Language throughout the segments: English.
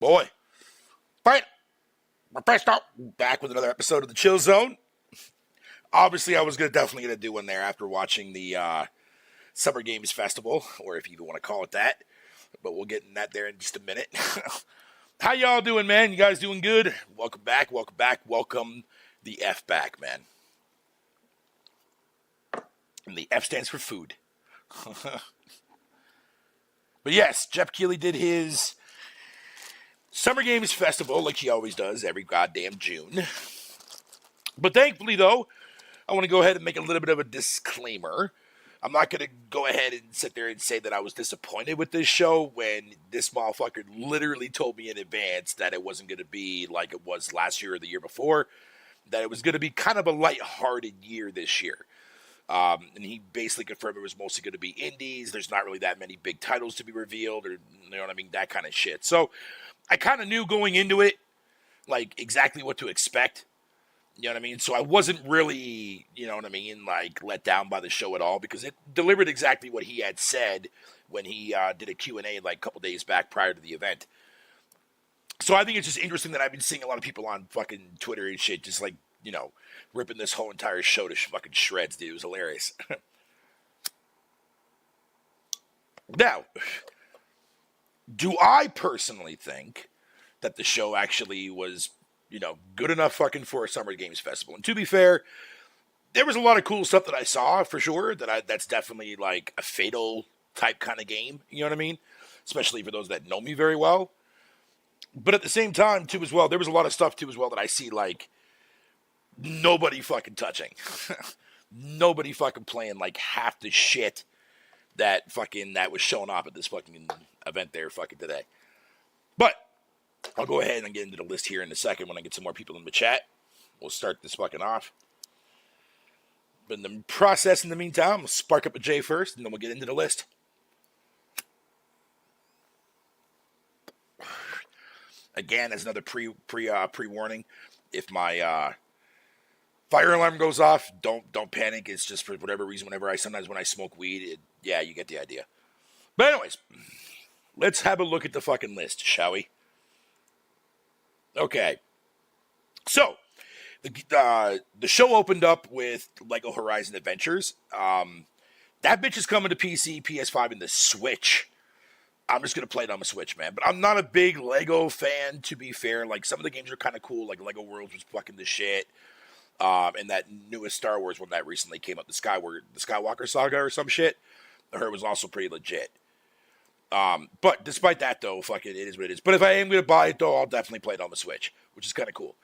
Boy. Right. We're pressed out. Back with another episode of the Chill Zone. Obviously, I was definitely going to do one there after watching the Summer Games Festival, or if you even want to call it that. But we'll get in that there in just a minute. How y'all doing, man? You guys doing good? Welcome back. Welcome back. Welcome the F back, man. And the F stands for food. But yes, Jeff Keighley did his Summer Games Festival like he always does every goddamn June. But thankfully, though, I want to go ahead and make a little bit of a disclaimer. I'm not going to go ahead and sit there and say that I was disappointed with this show when this motherfucker literally told me in advance that it wasn't going to be like it was last year or the year before, that it was going to be kind of a lighthearted year this year. And he basically confirmed it was mostly going to be indies. There's not really that many big titles to be revealed, or, you know what I mean, that kind of shit. So I kind of knew going into it, like, exactly what to expect. You know what I mean? So I wasn't really, you know what I mean, like, let down by the show at all, because it delivered exactly what he had said when he did a Q&A like a couple days back prior to the event. So I think it's just interesting that I've been seeing a lot of people on fucking Twitter and shit just, like, you know, ripping this whole entire show to fucking shreds, dude. It was hilarious. Now, do I personally think that the show actually was, you know, good enough fucking for a Summer Games Festival? And to be fair, there was a lot of cool stuff that I saw, for sure, that's definitely like a Fatal type kind of game, you know what I mean? Especially for those that know me very well. But at the same time, too, as well, there was a lot of stuff, too, as well, that I see, like, nobody fucking touching. Nobody fucking playing, like, half the shit that was showing off at this fucking event there fucking today. But I'll go ahead and get into the list here in a second when I get some more people in the chat. We'll start this fucking off. But in the process, in the meantime, we'll spark up a J first, and then we'll get into the list. Again, as another pre-warning, if my fire alarm goes off, don't panic. It's just for whatever reason. When I smoke weed, you get the idea. But anyways, let's have a look at the fucking list, shall we? Okay. So the show opened up with Lego Horizon Adventures. That bitch is coming to PC, PS5, and the Switch. I'm just going to play it on my Switch, man. But I'm not a big Lego fan, to be fair. Like, some of the games are kind of cool. Like, Lego Worlds was fucking the shit. And that newest Star Wars one that recently came up, the Skywalker Saga or some shit, I heard was also pretty legit. But despite that, though, fuck it is what it is. But if I am going to buy it, though, I'll definitely play it on the Switch, which is kind of cool.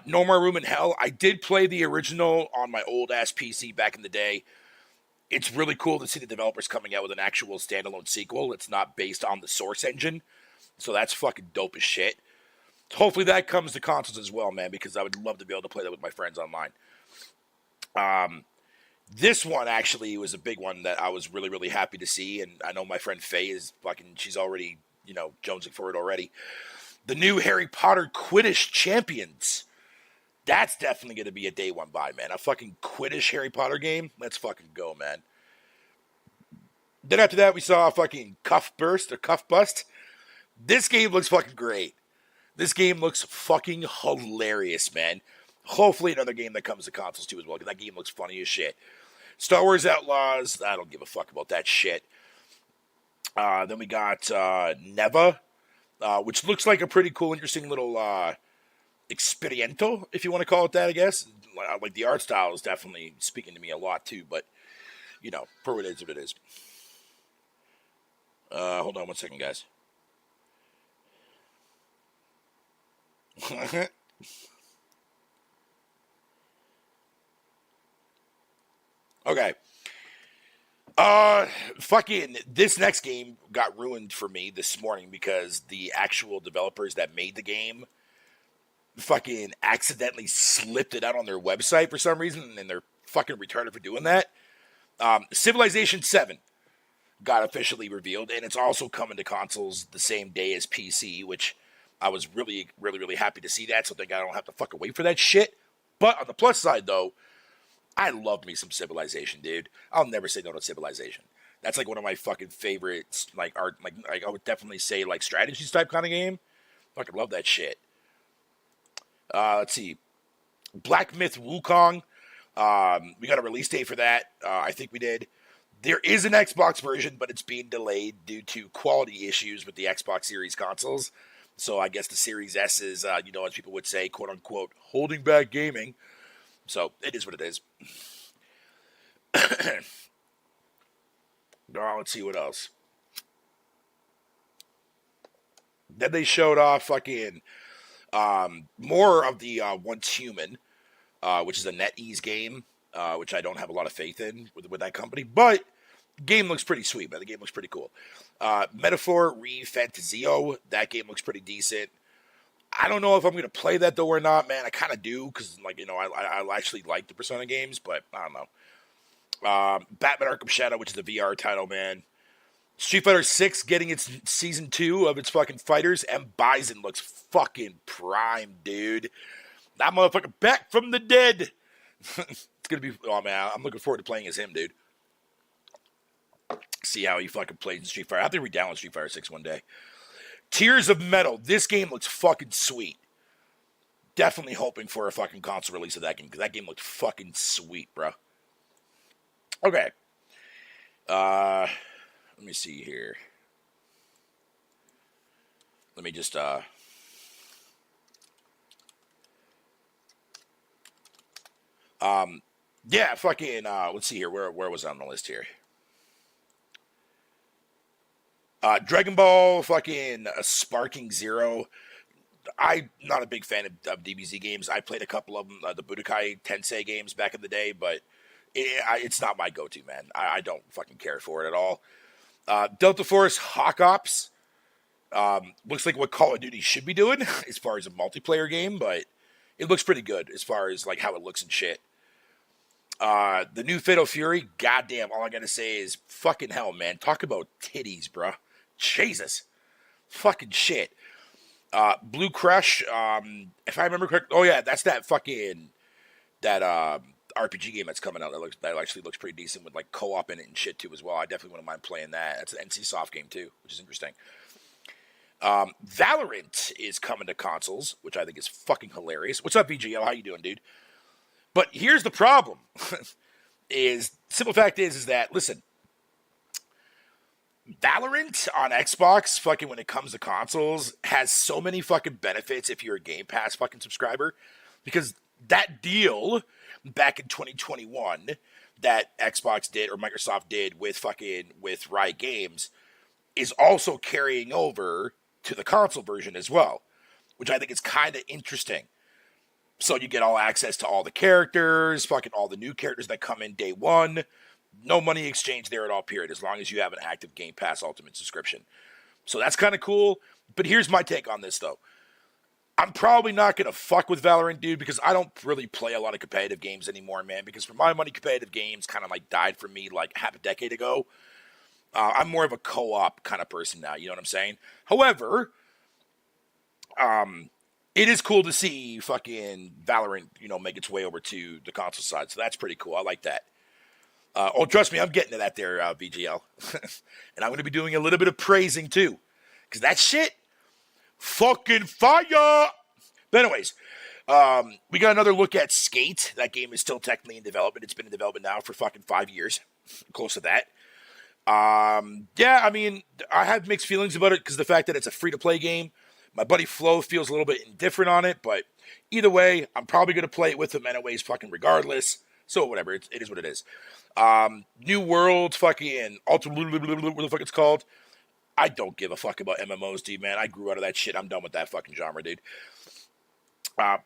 No More Room in Hell. I did play the original on my old-ass PC back in the day. It's really cool to see the developers coming out with an actual standalone sequel. It's not based on the Source engine. So that's fucking dope as shit. Hopefully that comes to consoles as well, man, because I would love to be able to play that with my friends online. This one actually was a big one that I was really, really happy to see, and I know my friend Faye is she's already, you know, jonesing for it already. The new Harry Potter Quidditch Champions. That's definitely going to be a day one buy, man. A fucking Quidditch Harry Potter game? Let's fucking go, man. Then after that, we saw a fucking Cuff Bust. This game looks fucking great. This game looks fucking hilarious, man. Hopefully another game that comes to consoles too as well, because that game looks funny as shit. Star Wars Outlaws, I don't give a fuck about that shit. Then we got Neva, which looks like a pretty cool, interesting little experimental, if you want to call it that, I guess. Like, the art style is definitely speaking to me a lot too, but, you know, for what it is, what it is. Hold on one second, guys. Okay. Fucking, this next game got ruined for me this morning because the actual developers that made the game fucking accidentally slipped it out on their website for some reason, and they're fucking retarded for doing that. Civilization 7 got officially revealed, and it's also coming to consoles the same day as PC, which I was really, really, really happy to see that, so I don't have to fucking wait for that shit. But on the plus side, though, I love me some Civilization, dude. I'll never say no to Civilization. That's like one of my fucking favorites. Like art, like I would definitely say like strategies type kind of game. Fucking love that shit. Let's see, Black Myth Wukong. We got a release date for that. I think we did. There is an Xbox version, but it's being delayed due to quality issues with the Xbox Series consoles. So I guess the Series S is, as people would say, quote unquote, holding back gaming. So it is what it is. Let's see what else. Then they showed off fucking more of the Once Human, which is a NetEase game, which I don't have a lot of faith in with that company, but game looks pretty sweet, man. The game looks pretty cool. Metaphor ReFantazio, that game looks pretty decent. I don't know if I'm going to play that though or not, man. I kind of do, because I actually like the Persona games, but I don't know. Batman Arkham Shadow, which is a VR title, man. Street Fighter 6 getting its season 2 of its fucking fighters, and Bison looks fucking prime, dude. That motherfucker back from the dead. It's gonna be, oh man, I'm looking forward to playing as him, dude. See how he fucking plays in Street Fighter. I have to re-download Street Fighter 6 one day. Tears of Metal. This game looks fucking sweet. Definitely hoping for a fucking console release of that game, because that game looked fucking sweet, bro. Okay. Let me see here. Let me just, yeah, fucking, let's see here. Where was I on the list here? Dragon Ball fucking Sparking Zero. I'm not a big fan of DBZ games. I played a couple of them, the Budokai Tensei games back in the day, but it's not my go-to, man. I don't fucking care for it at all. Delta Force Hawk Ops. Looks like what Call of Duty should be doing as far as a multiplayer game, but it looks pretty good as far as like how it looks and shit. The new Fatal Fury, goddamn, all I gotta say is fucking hell, man. Talk about titties, bro. Jesus. Fucking shit. Blue Crush, if I remember correct, oh yeah, that's that fucking, that RPG game that's coming out that actually looks pretty decent with like co-op in it and shit too as well. I definitely wouldn't mind playing that. That's an NCSoft game too, which is interesting. Valorant is coming to consoles, which I think is fucking hilarious. What's up, VGL? How you doing, dude? But here's the problem. Simple fact is that, listen, Valorant on Xbox, fucking when it comes to consoles, has so many fucking benefits if you're a Game Pass fucking subscriber. Because that deal back in 2021 that Xbox did or Microsoft did with Riot Games is also carrying over to the console version as well, which I think is kind of interesting. So you get all access to all the characters, fucking all the new characters that come in day one. No money exchange there at all, period, as long as you have an active Game Pass Ultimate subscription. So that's kind of cool. But here's my take on this, though. I'm probably not going to fuck with Valorant, dude, because I don't really play a lot of competitive games anymore, man. Because for my money, competitive games kind of like died for me like half a decade ago. I'm more of a co-op kind of person now, you know what I'm saying? However, it is cool to see fucking Valorant, make its way over to the console side. So that's pretty cool. I like that. Trust me, I'm getting to that there, VGL. And I'm going to be doing a little bit of praising, too. Because that shit, fucking fire! But anyways, we got another look at Skate. That game is still technically in development. It's been in development now for fucking 5 years. Close to that. Yeah, I mean, I have mixed feelings about it because the fact that it's a free-to-play game. My buddy Flo feels a little bit indifferent on it, but either way, I'm probably going to play it with him anyways, fucking regardless. So whatever, it is what it is. New World, fucking Ultra, what the fuck it's called. I don't give a fuck about MMOs, dude, man. I grew out of that shit. I'm done with that fucking genre, dude.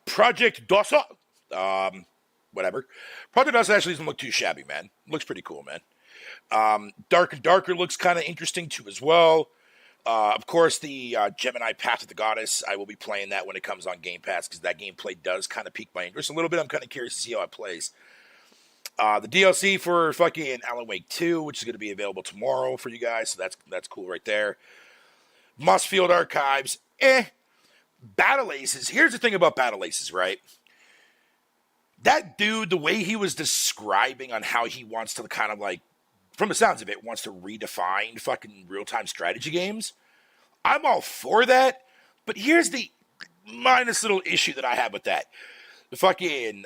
Project Dossa, whatever. Project Dossa actually doesn't look too shabby, man. Looks pretty cool, man. Dark and Darker looks kind of interesting too as well. Of course, the Gemini Path of the Goddess, I will be playing that when it comes on Game Pass because that gameplay does kind of pique my interest a little bit. I'm kind of curious to see how it plays. The DLC for fucking Alan Wake 2, which is going to be available tomorrow for you guys, so that's cool right there. Mossfield Archives, Battle Aces. Here's the thing about Battle Aces, right? That dude, the way he was describing on how he wants to kind of like from the sounds of it, wants to redefine fucking real-time strategy games. I'm all for that, but here's the minus little issue that I have with that. The fucking,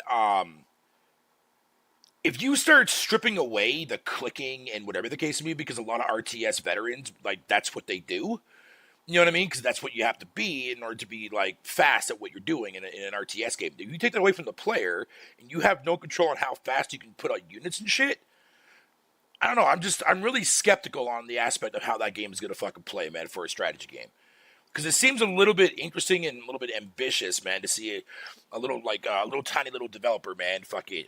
if you start stripping away the clicking and whatever the case may be, because a lot of RTS veterans, like, that's what they do. You know what I mean? Because that's what you have to be in order to be, like, fast at what you're doing in an RTS game. If you take that away from the player and you have no control on how fast you can put out units and shit, I don't know. I'm really skeptical on the aspect of how that game is going to fucking play, man, for a strategy game. Because it seems a little bit interesting and a little bit ambitious, man, to see a little, like, a little tiny little developer, man, fucking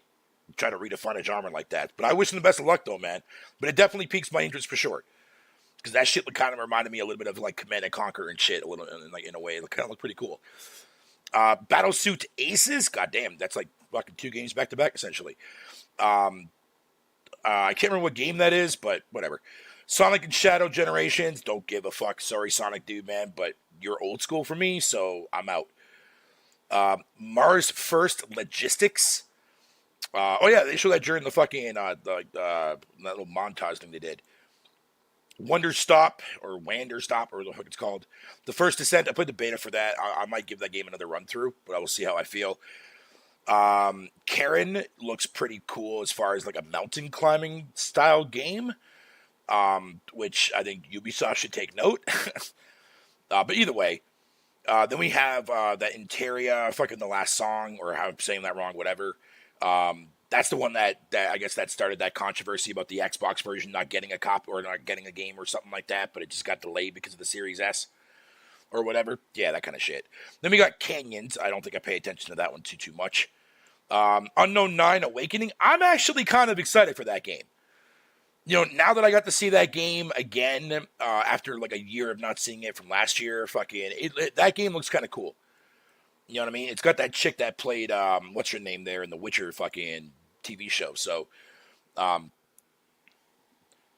try to redefine a genre like that. But I wish him the best of luck, though, man. But it definitely piques my interest for sure. Because that shit kind of reminded me a little bit of, like, Command & Conquer and shit, a little, like, in a way. It kind of looked pretty cool. Battlesuit Aces? Goddamn, that's like fucking 2 games back-to-back, essentially. I can't remember what game that is, but whatever. Sonic and Shadow Generations, don't give a fuck. Sorry, Sonic dude, man, but you're old school for me, so I'm out. Mars First Logistics. Oh yeah, they showed that during the fucking that little montage thing they did. Wonder Stop or Wander Stop or what the fuck it's called. The First Descent. I put the beta for that. I might give that game another run through, but I will see how I feel. Karen looks pretty cool as far as like a mountain climbing style game, which I think Ubisoft should take note. But either way, then we have that Interia, fucking The Last Song, or how I'm saying that wrong, whatever. That's the one that I guess that started that controversy about the Xbox version not getting a copy or not getting a game or something like that, but it just got delayed because of the Series S or whatever. Yeah, that kind of shit. Then we got Canyons. I don't think I pay attention to that one too much. Unknown 9 Awakening. I'm actually kind of excited for that game. You know, now that I got to see that game again, after like a year of not seeing it from last year, that game looks kind of cool. You know what I mean? It's got that chick that played, what's her name there in the Witcher fucking TV show. So,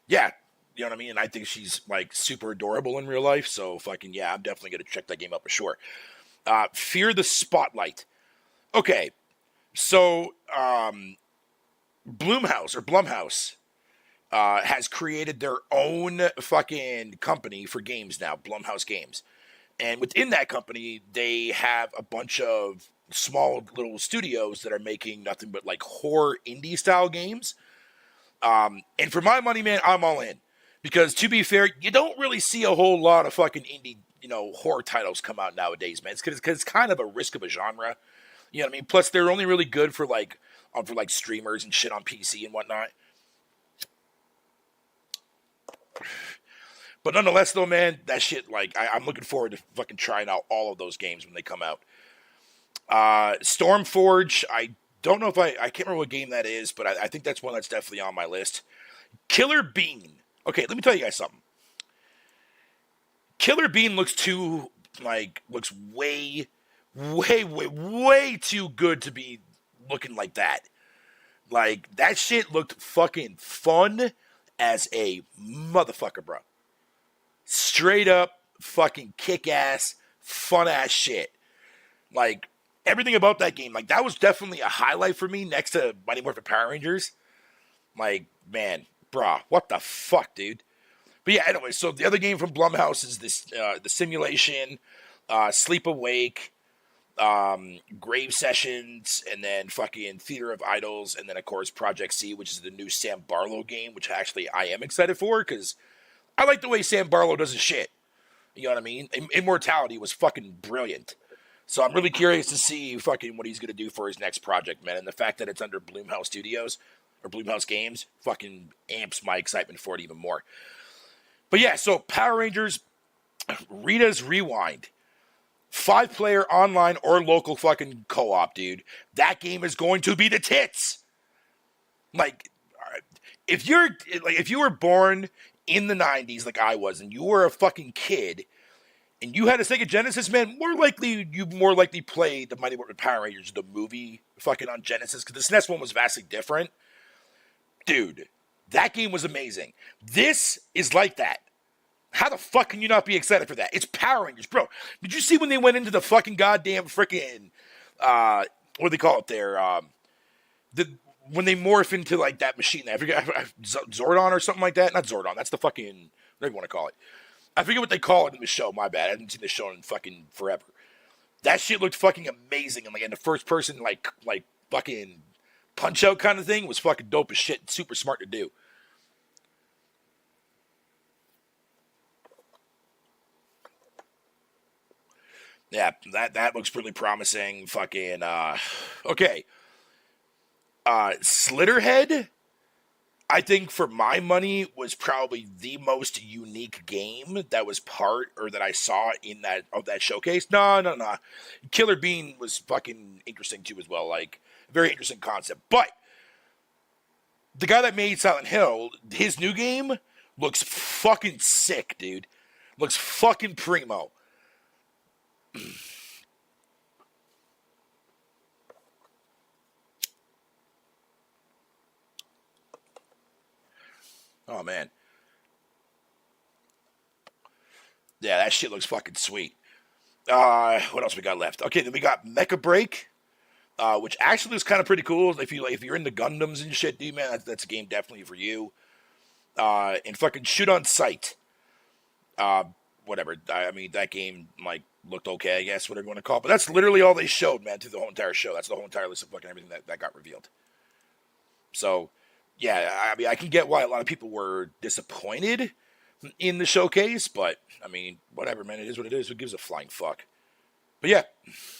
yeah, you know what I mean? And I think she's like super adorable in real life. So fucking, yeah, I'm definitely going to check that game out for sure. Fear the Spotlight. Okay. So, Blumhouse, has created their own fucking company for games now, Blumhouse Games. And within that company, they have a bunch of small little studios that are making nothing but like horror indie style games. And for my money, man, I'm all in. Because to be fair, you don't really see a whole lot of fucking indie, horror titles come out nowadays, man. It's because it's kind of a risk of a genre. You know what I mean? Plus, they're only really good for like streamers and shit on PC and whatnot. But nonetheless, though, man, that shit, like, I'm looking forward to fucking trying out all of those games when they come out. Stormforge, I don't know if I can't remember what game that is, but I think that's one that's definitely on my list. Killer Bean. Okay, let me tell you guys something. Killer Bean looks way too good to be looking like that. Like, that shit looked fucking fun as a motherfucker, bro. Straight up fucking kick-ass, fun-ass shit. Like, everything about that game, like, that was definitely a highlight for me next to Mighty Morphin Power Rangers. Like, man, brah, what the fuck, dude? But yeah, anyway, so the other game from Blumhouse is this, The Simulation, Sleep Awake, Grave Sessions, and then fucking Theater of Idols, and then, of course, Project C, which is the new Sam Barlow game, which actually I am excited for, because I like the way Sam Barlow does his shit. You know what I mean? Immortality was fucking brilliant. So I'm really curious to see fucking what he's going to do for his next project, man. And the fact that it's under Blumhouse Studios, or Blumhouse Games, fucking amps my excitement for it even more. But yeah, so Power Rangers, Rita's Rewind. 5-player online or local fucking co-op, dude. That game is going to be the tits. Like, if you were born in the 90s like I was, and you were a fucking kid, and you had a Sega Genesis, man, you more likely played the Mighty Morphin Power Rangers, the movie, fucking on Genesis, because the SNES one was vastly different. Dude, that game was amazing. This is like that. How the fuck can you not be excited for that? It's Power Rangers, bro. Did you see when they went into the fucking goddamn freaking, what do they call it there? when they morph into like that machine, I forget, Zordon or something like that. Not Zordon. That's the fucking, whatever you want to call it. I forget what they call it in the show. My bad. I haven't seen the show in fucking forever. That shit looked fucking amazing, and like in the first person like fucking punch out kind of thing was fucking dope as shit. Super smart to do. Yeah, that looks pretty promising. Fucking okay. Slitterhead, I think for my money was probably the most unique game that was part or that I saw in that showcase. No. Killer Bean was fucking interesting too as well. Like very interesting concept. But the guy that made Silent Hill, his new game looks fucking sick, dude. Looks fucking primo. Oh, man. Yeah, that shit looks fucking sweet. What else we got left? Okay, then we got Mecha Break, which actually is kind of pretty cool. If you're into Gundams and shit, dude, man, that's a game definitely for you. And fucking Shoot on Sight. Whatever. I mean, that game, like, looked okay, I guess, whatever you want to call it. But that's literally all they showed, man, through the whole entire show. That's the whole entire list of fucking everything that got revealed. So, yeah, I mean, I can get why a lot of people were disappointed in the showcase, but, I mean, whatever, man. It is what it is. Who gives a flying fuck? But, yeah,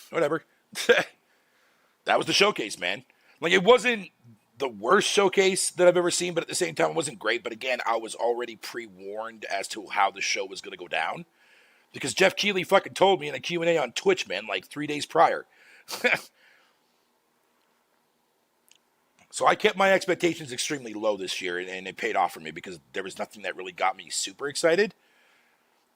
whatever. That was the showcase, man. Like, it wasn't the worst showcase that I've ever seen, but at the same time, it wasn't great. But again, I was already pre-warned as to how the show was going to go down. Because Jeff Keighley fucking told me in a Q&A on Twitch, man, like 3 days prior. So I kept my expectations extremely low this year, and it paid off for me because there was nothing that really got me super excited.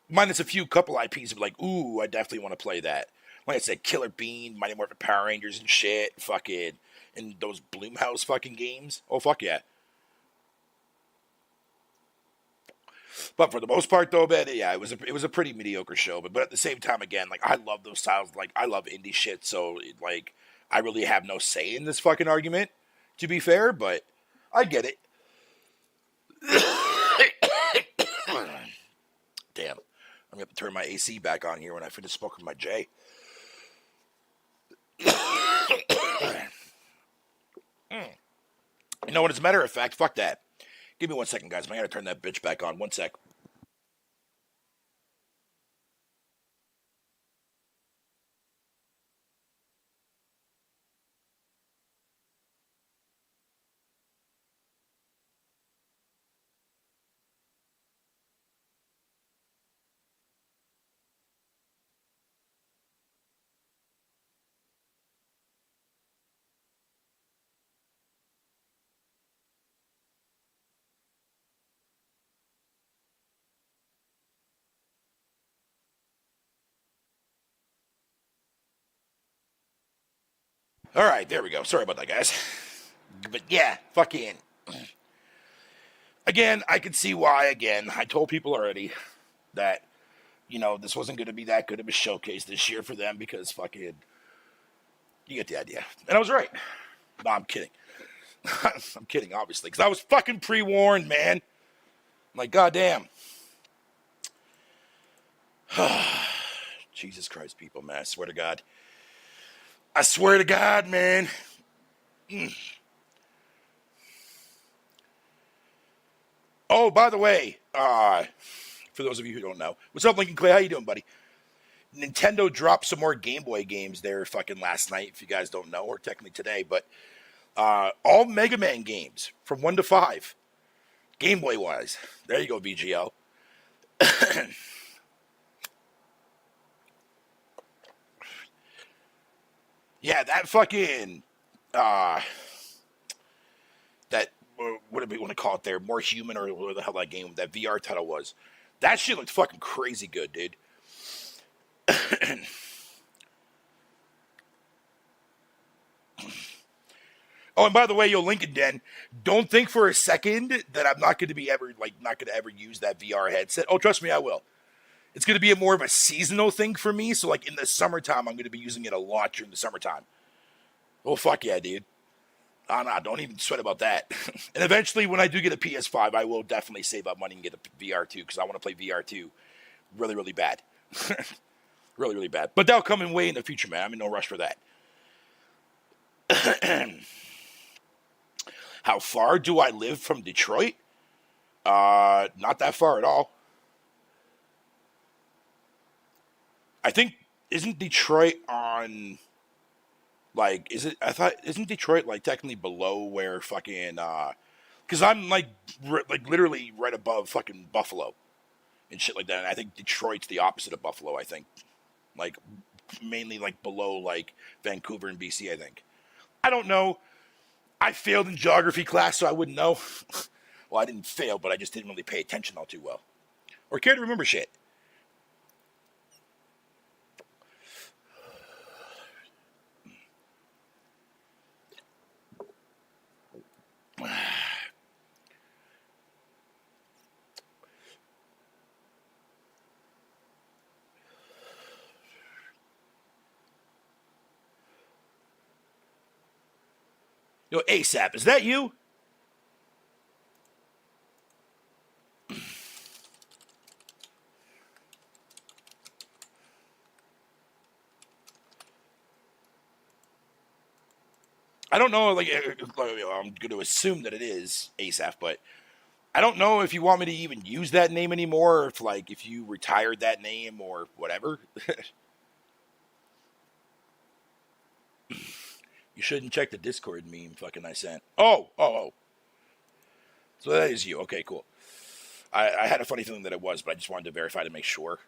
Minus a few couple IPs of like, ooh, I definitely want to play that. Like I said, Killer Bean, Mighty Morphin Power Rangers and shit, fucking, and those Bloomhouse fucking games. Oh, fuck yeah. But for the most part, though, man, yeah, it was a pretty mediocre show. But at the same time, again, like I love those styles. Like I love indie shit, so like I really have no say in this fucking argument. To be fair, but I get it. Damn, I'm gonna have to turn my AC back on here when I finish smoking my J. You know what? As a matter of fact, fuck that. Give me 1 second, guys. I gotta turn that bitch back on. 1 sec. All right, there we go. Sorry about that, guys. But yeah, fucking. Again, I can see why. Again, I told people already that this wasn't going to be that good of a showcase this year for them because fucking, you get the idea. And I was right. No, I'm kidding. I'm kidding, obviously, because I was fucking pre-warned, man. I'm like, goddamn. Jesus Christ, people, man. I swear to God. I swear to God, man. Oh, by the way, for those of you who don't know, what's up, Lincoln Clay? How you doing, buddy? Nintendo dropped some more Game Boy games there fucking last night, if you guys don't know, or technically today, but all Mega Man games from 1 to 5, Game Boy wise. There you go, VGL. Yeah, that fucking that what do we want to call it there? More Human, or what the hell that game, that VR title was. That shit looked fucking crazy good, dude. Oh, and by the way, yo, Lincoln Den, don't think for a second that I'm not going to ever use that VR headset. Oh, trust me, I will. It's going to be more of a seasonal thing for me. So, like, in the summertime, I'm going to be using it a lot during the summertime. Oh, fuck yeah, dude. Oh, no, don't even sweat about that. And eventually, when I do get a PS5, I will definitely save up money and get a VR2 because I want to play VR2 really, really bad. Really, really bad. But that'll come in way in the future, man. I'm in no rush for that. How far do I live from Detroit? Not that far at all. I think, isn't Detroit on, like, isn't Detroit, like, technically below where fucking, because I'm, like, literally right above fucking Buffalo and shit like that. And I think Detroit's the opposite of Buffalo, I think. Like, mainly, like, below, like, Vancouver and BC, I think. I don't know. I failed in geography class, so I wouldn't know. Well, I didn't fail, but I just didn't really pay attention all too well. Or care to remember shit. Yo, ASAP, is that you? I don't know, like, I'm going to assume that it is ASAP, but I don't know if you want me to even use that name anymore, or if, like, if you retired that name or whatever. You shouldn't check the Discord meme fucking I sent. Oh. So that is you. Okay, cool. I had a funny feeling that it was, but I just wanted to verify to make sure.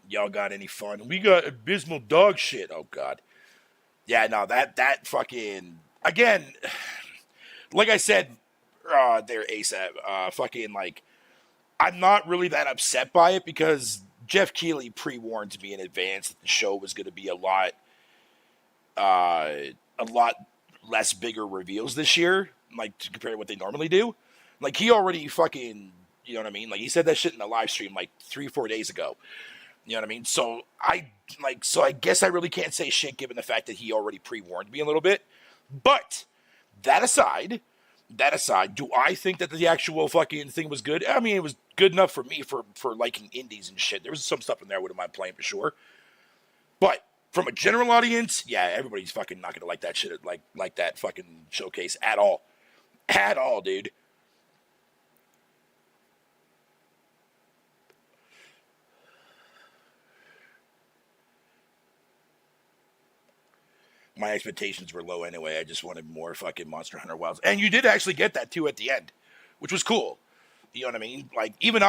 Y'all got any fun? We got abysmal dog shit. Oh, God. Yeah, no, that fucking... Again, like I said there, ASAP, fucking, like, I'm not really that upset by it because Jeff Keighley pre-warned me in advance that the show was going to be a lot less bigger reveals this year, like, to compare to what they normally do. Like, he already fucking, you know what I mean? Like, he said that shit in the live stream, like, 3-4 days ago. You know what I mean? So I guess I really can't say shit given the fact that he already pre-warned me a little bit. But that aside, do I think that the actual fucking thing was good? I mean, it was good enough for me for liking indies and shit. There was some stuff in there I wouldn't mind playing for sure. But from a general audience, yeah, everybody's fucking not gonna like that shit, like that fucking showcase at all. At all, dude. My expectations were low anyway. I just wanted more fucking Monster Hunter Wilds. And you did actually get that too at the end, which was cool. You know what I mean? Like, even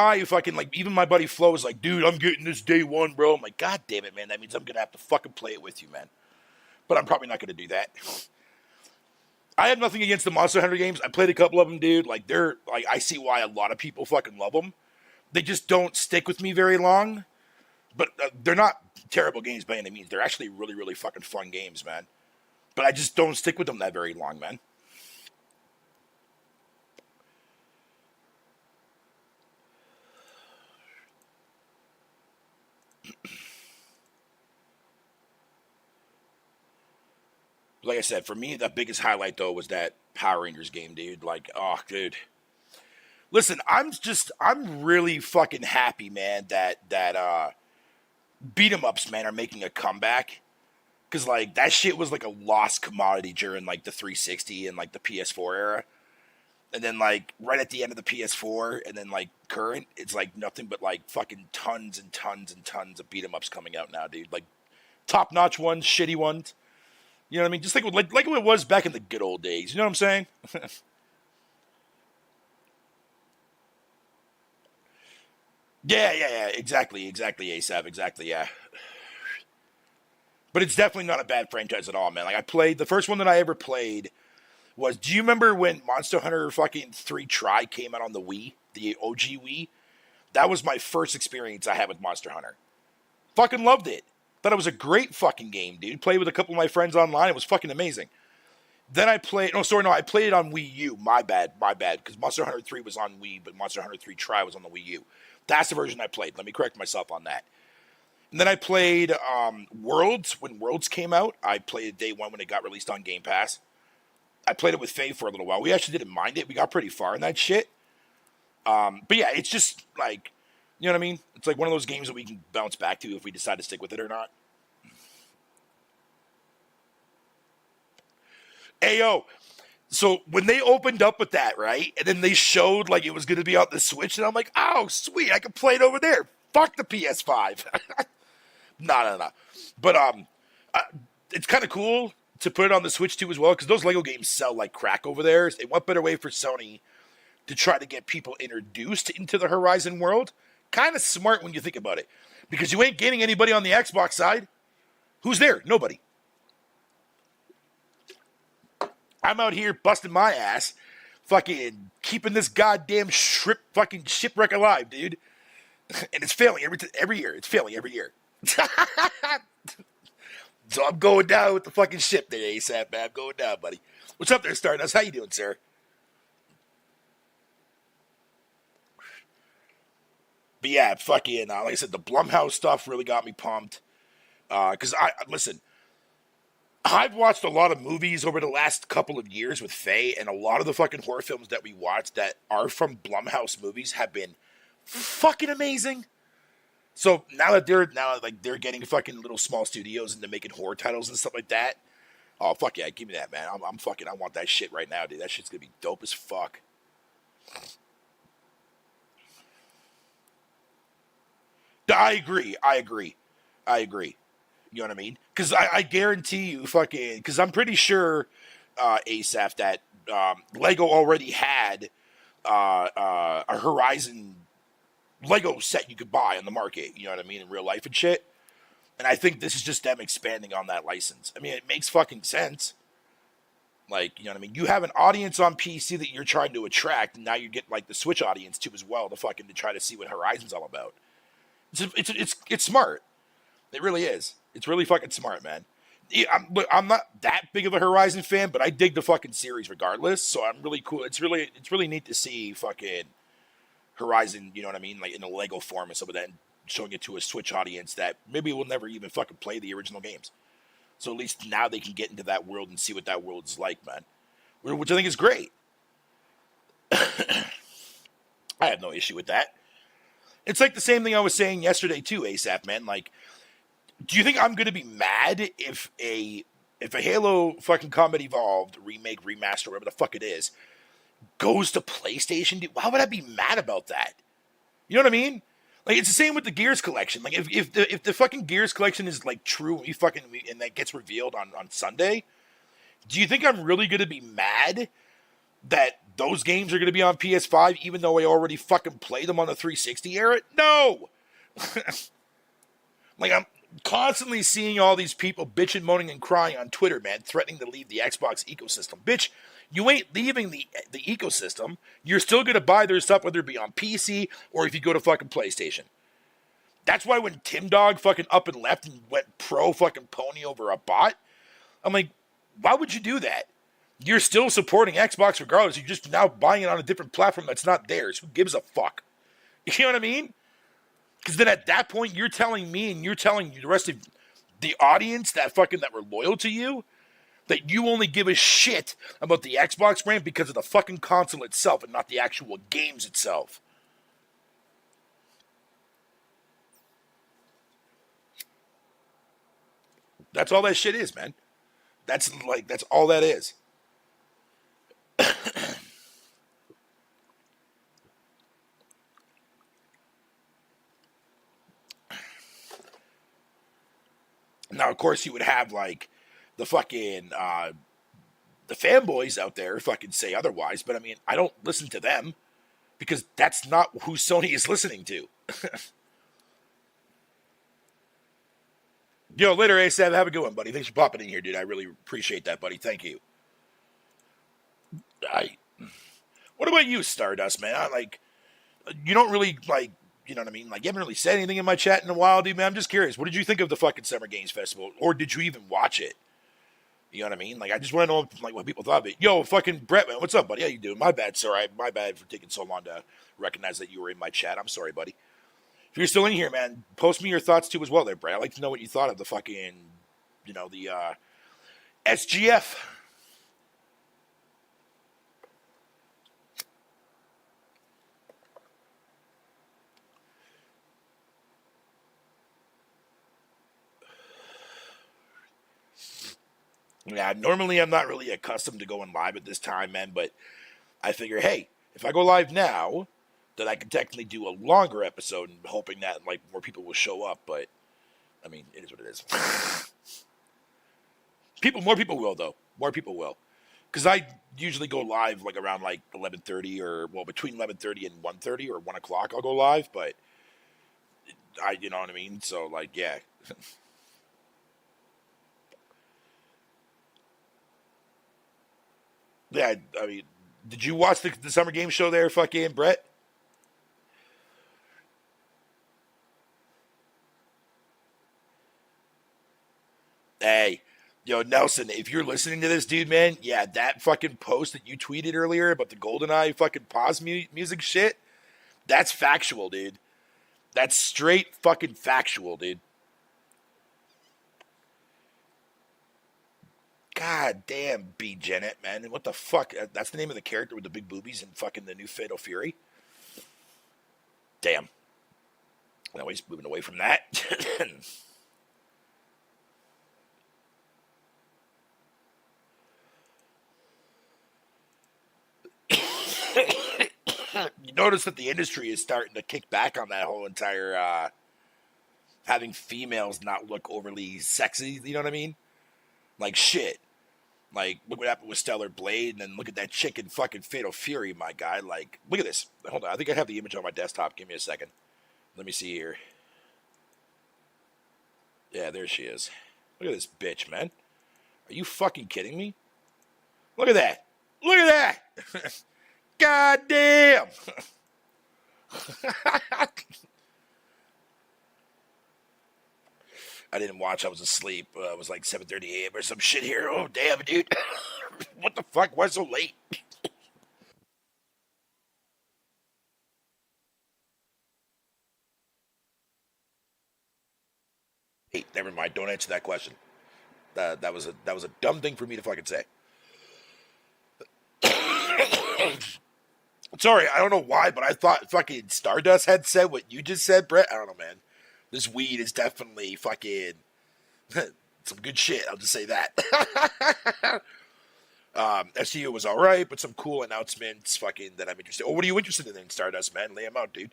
even my buddy Flo was like, dude, I'm getting this day one, bro. I'm like, God damn it, man. That means I'm going to have to fucking play it with you, man. But I'm probably not going to do that. I have nothing against the Monster Hunter games. I played a couple of them, dude. Like, I see why a lot of people fucking love them. They just don't stick with me very long. But they're not terrible games by any means. They're actually really, really fucking fun games, man. But I just don't stick with them that very long, man. Like I said, for me, the biggest highlight, though, was that Power Rangers game, dude. Like, oh, dude. Listen, I'm really fucking happy, man, that beat 'em ups, man, are making a comeback. Because, like, that shit was, like, a lost commodity during, like, the 360 and, like, the PS4 era. And then, like, right at the end of the PS4 and then, like, current, it's, like, nothing but, like, fucking tons and tons and tons of beat 'em ups coming out now, dude. Like, top-notch ones, shitty ones. You know what I mean? Just like what it was back in the good old days. You know what I'm saying? Yeah. Exactly, ASAP. Exactly, yeah. But it's definitely not a bad franchise at all, man. Like, I played, the first one that I ever played was, do you remember when Monster Hunter fucking 3 Try came out on the Wii? The OG Wii? That was my first experience I had with Monster Hunter. Fucking loved it. Thought it was a great fucking game, dude. Played with a couple of my friends online. It was fucking amazing. Then I played, I played it on Wii U. My bad. Because Monster Hunter 3 was on Wii, but Monster Hunter 3 Try was on the Wii U. That's the version I played. Let me correct myself on that. And then I played Worlds when Worlds came out. I played it day one when it got released on Game Pass. I played it with Faye for a little while. We actually didn't mind it. We got pretty far in that shit. But yeah, it's just like, you know what I mean? It's like one of those games that we can bounce back to if we decide to stick with it or not. Ayo. So when they opened up with that, right? And then they showed like it was going to be on the Switch. And I'm like, oh, sweet. I can play it over there. Fuck the PS5. No. But it's kind of cool to put it on the Switch too as well, because those Lego games sell like crack over there. And what better way for Sony to try to get people introduced into the Horizon world? Kind of smart when you think about it, because you ain't getting anybody on the Xbox side. Who's there? Nobody. I'm out here busting my ass, fucking keeping this goddamn shipwreck alive, dude. And it's failing every year. It's failing every year. So I'm going down with the fucking ship there, ASAP, man. I'm going down, buddy. What's up there, Stardust? How you doing, sir? But yeah, fucking, like I said, the Blumhouse stuff really got me pumped. Because listen, I've watched a lot of movies over the last couple of years with Faye, and a lot of the fucking horror films that we watched that are from Blumhouse movies have been fucking amazing. So now that they're getting fucking little small studios into making horror titles and stuff like that, oh fuck yeah, give me that, man. I want that shit right now, dude. That shit's gonna be dope as fuck. I agree. You know what I mean? Because I guarantee you, fucking, because I'm pretty sure, ASAP, that Lego already had a Horizon Lego set you could buy on the market. You know what I mean? In real life and shit. And I think this is just them expanding on that license. I mean, it makes fucking sense. Like, you know what I mean? You have an audience on PC that you're trying to attract, and now you get like the Switch audience too as well to try to see what Horizon's all about. It's smart. It really is. It's really fucking smart, man. I'm not that big of a Horizon fan, but I dig the fucking series regardless. So I'm really cool. It's really neat to see fucking Horizon. You know what I mean? Like in a Lego form and some of that, and showing it to a Switch audience that maybe will never even fucking play the original games. So at least now they can get into that world and see what that world's like, man. Which I think is great. I have no issue with that. It's like the same thing I was saying yesterday too, ASAP, man. Like, do you think I'm going to be mad if a Halo fucking Combat Evolved remake, remaster, whatever the fuck it is, goes to PlayStation? Dude, why would I be mad about that? You know what I mean? Like, it's the same with the Gears collection. Like, if the fucking Gears collection is like true and that gets revealed on Sunday, do you think I'm really going to be mad that those games are going to be on PS5 even though I already fucking played them on the 360 era? No! Like, I'm constantly seeing all these people bitching, moaning, and crying on Twitter, man, threatening to leave the Xbox ecosystem. Bitch, you ain't leaving the ecosystem. You're still going to buy their stuff, whether it be on PC or if you go to fucking PlayStation. That's why when Tim Dog fucking up and left and went pro fucking pony over a bot, I'm like, why would you do that? You're still supporting Xbox regardless. You're just now buying it on a different platform that's not theirs. Who gives a fuck? You know what I mean? Because then at that point, you're telling me and you're telling the rest of the audience that were loyal to you that you only give a shit about the Xbox brand because of the fucking console itself and not the actual games itself. That's all that shit is, man. That's all that is. Now, of course, you would have like the fucking the fanboys out there fucking say otherwise, but I mean, I don't listen to them because that's not who Sony is listening to. Yo, later, ASAP. Have a good one, buddy. Thanks for popping in here, dude. I really appreciate that, buddy. Thank you. What about you, Stardust, man? You don't really like. You know what I mean? Like, you haven't really said anything in my chat in a while, dude, man. I'm just curious. What did you think of the fucking Summer Games Festival? Or did you even watch it? You know what I mean? Like, I just want to know, like, what people thought of it. Yo, fucking Brett, man. What's up, buddy? How you doing? My bad, sir. My bad for taking so long to recognize that you were in my chat. I'm sorry, buddy. If you're still in here, man, post me your thoughts too as well there, Brad. I'd like to know what you thought of the fucking, the SGF. Yeah, normally I'm not really accustomed to going live at this time, man, but I figure, hey, if I go live now, then I can technically do a longer episode and hoping that like more people will show up, but I mean, it is what it is. More people will though. More people will. Because I usually go live like around like 11:30 or between 11:30 and 1:30 or 1 o'clock I'll go live, but you know what I mean? So like, yeah. Yeah, I mean, did you watch the summer game show there, fucking Brett? Hey, yo, Nelson, if you're listening to this, dude, man, yeah, that fucking post that you tweeted earlier about the GoldenEye fucking pause music shit, that's factual, dude. That's straight fucking factual, dude. God damn, B. Janet, man. What the fuck? That's the name of the character with the big boobies in fucking the new Fatal Fury? Damn. Anyways, moving away from that. You notice that the industry is starting to kick back on that whole entire having females not look overly sexy. You know what I mean? Like shit. Like look what happened with Stellar Blade, and then look at that chick in fucking Fatal Fury, my guy. Like look at this. Hold on, I think I have the image on my desktop. Give me a second. Let me see here. Yeah, there she is. Look at this bitch, man. Are you fucking kidding me? Look at that. Look at that. God damn. I didn't watch. I was asleep. It was like 7:30 a.m. or some shit here. Oh, damn, dude. What the fuck? Why so late? Hey, never mind. Don't answer that question. That was a dumb thing for me to fucking say. Sorry, I don't know why, but I thought fucking Stardust had said what you just said, Brett. I don't know, man. This weed is definitely fucking some good shit. I'll just say that. SEO was all right, but some cool announcements, fucking that I'm interested. Oh, what are you interested in Stardust, man? Lay them out, dude.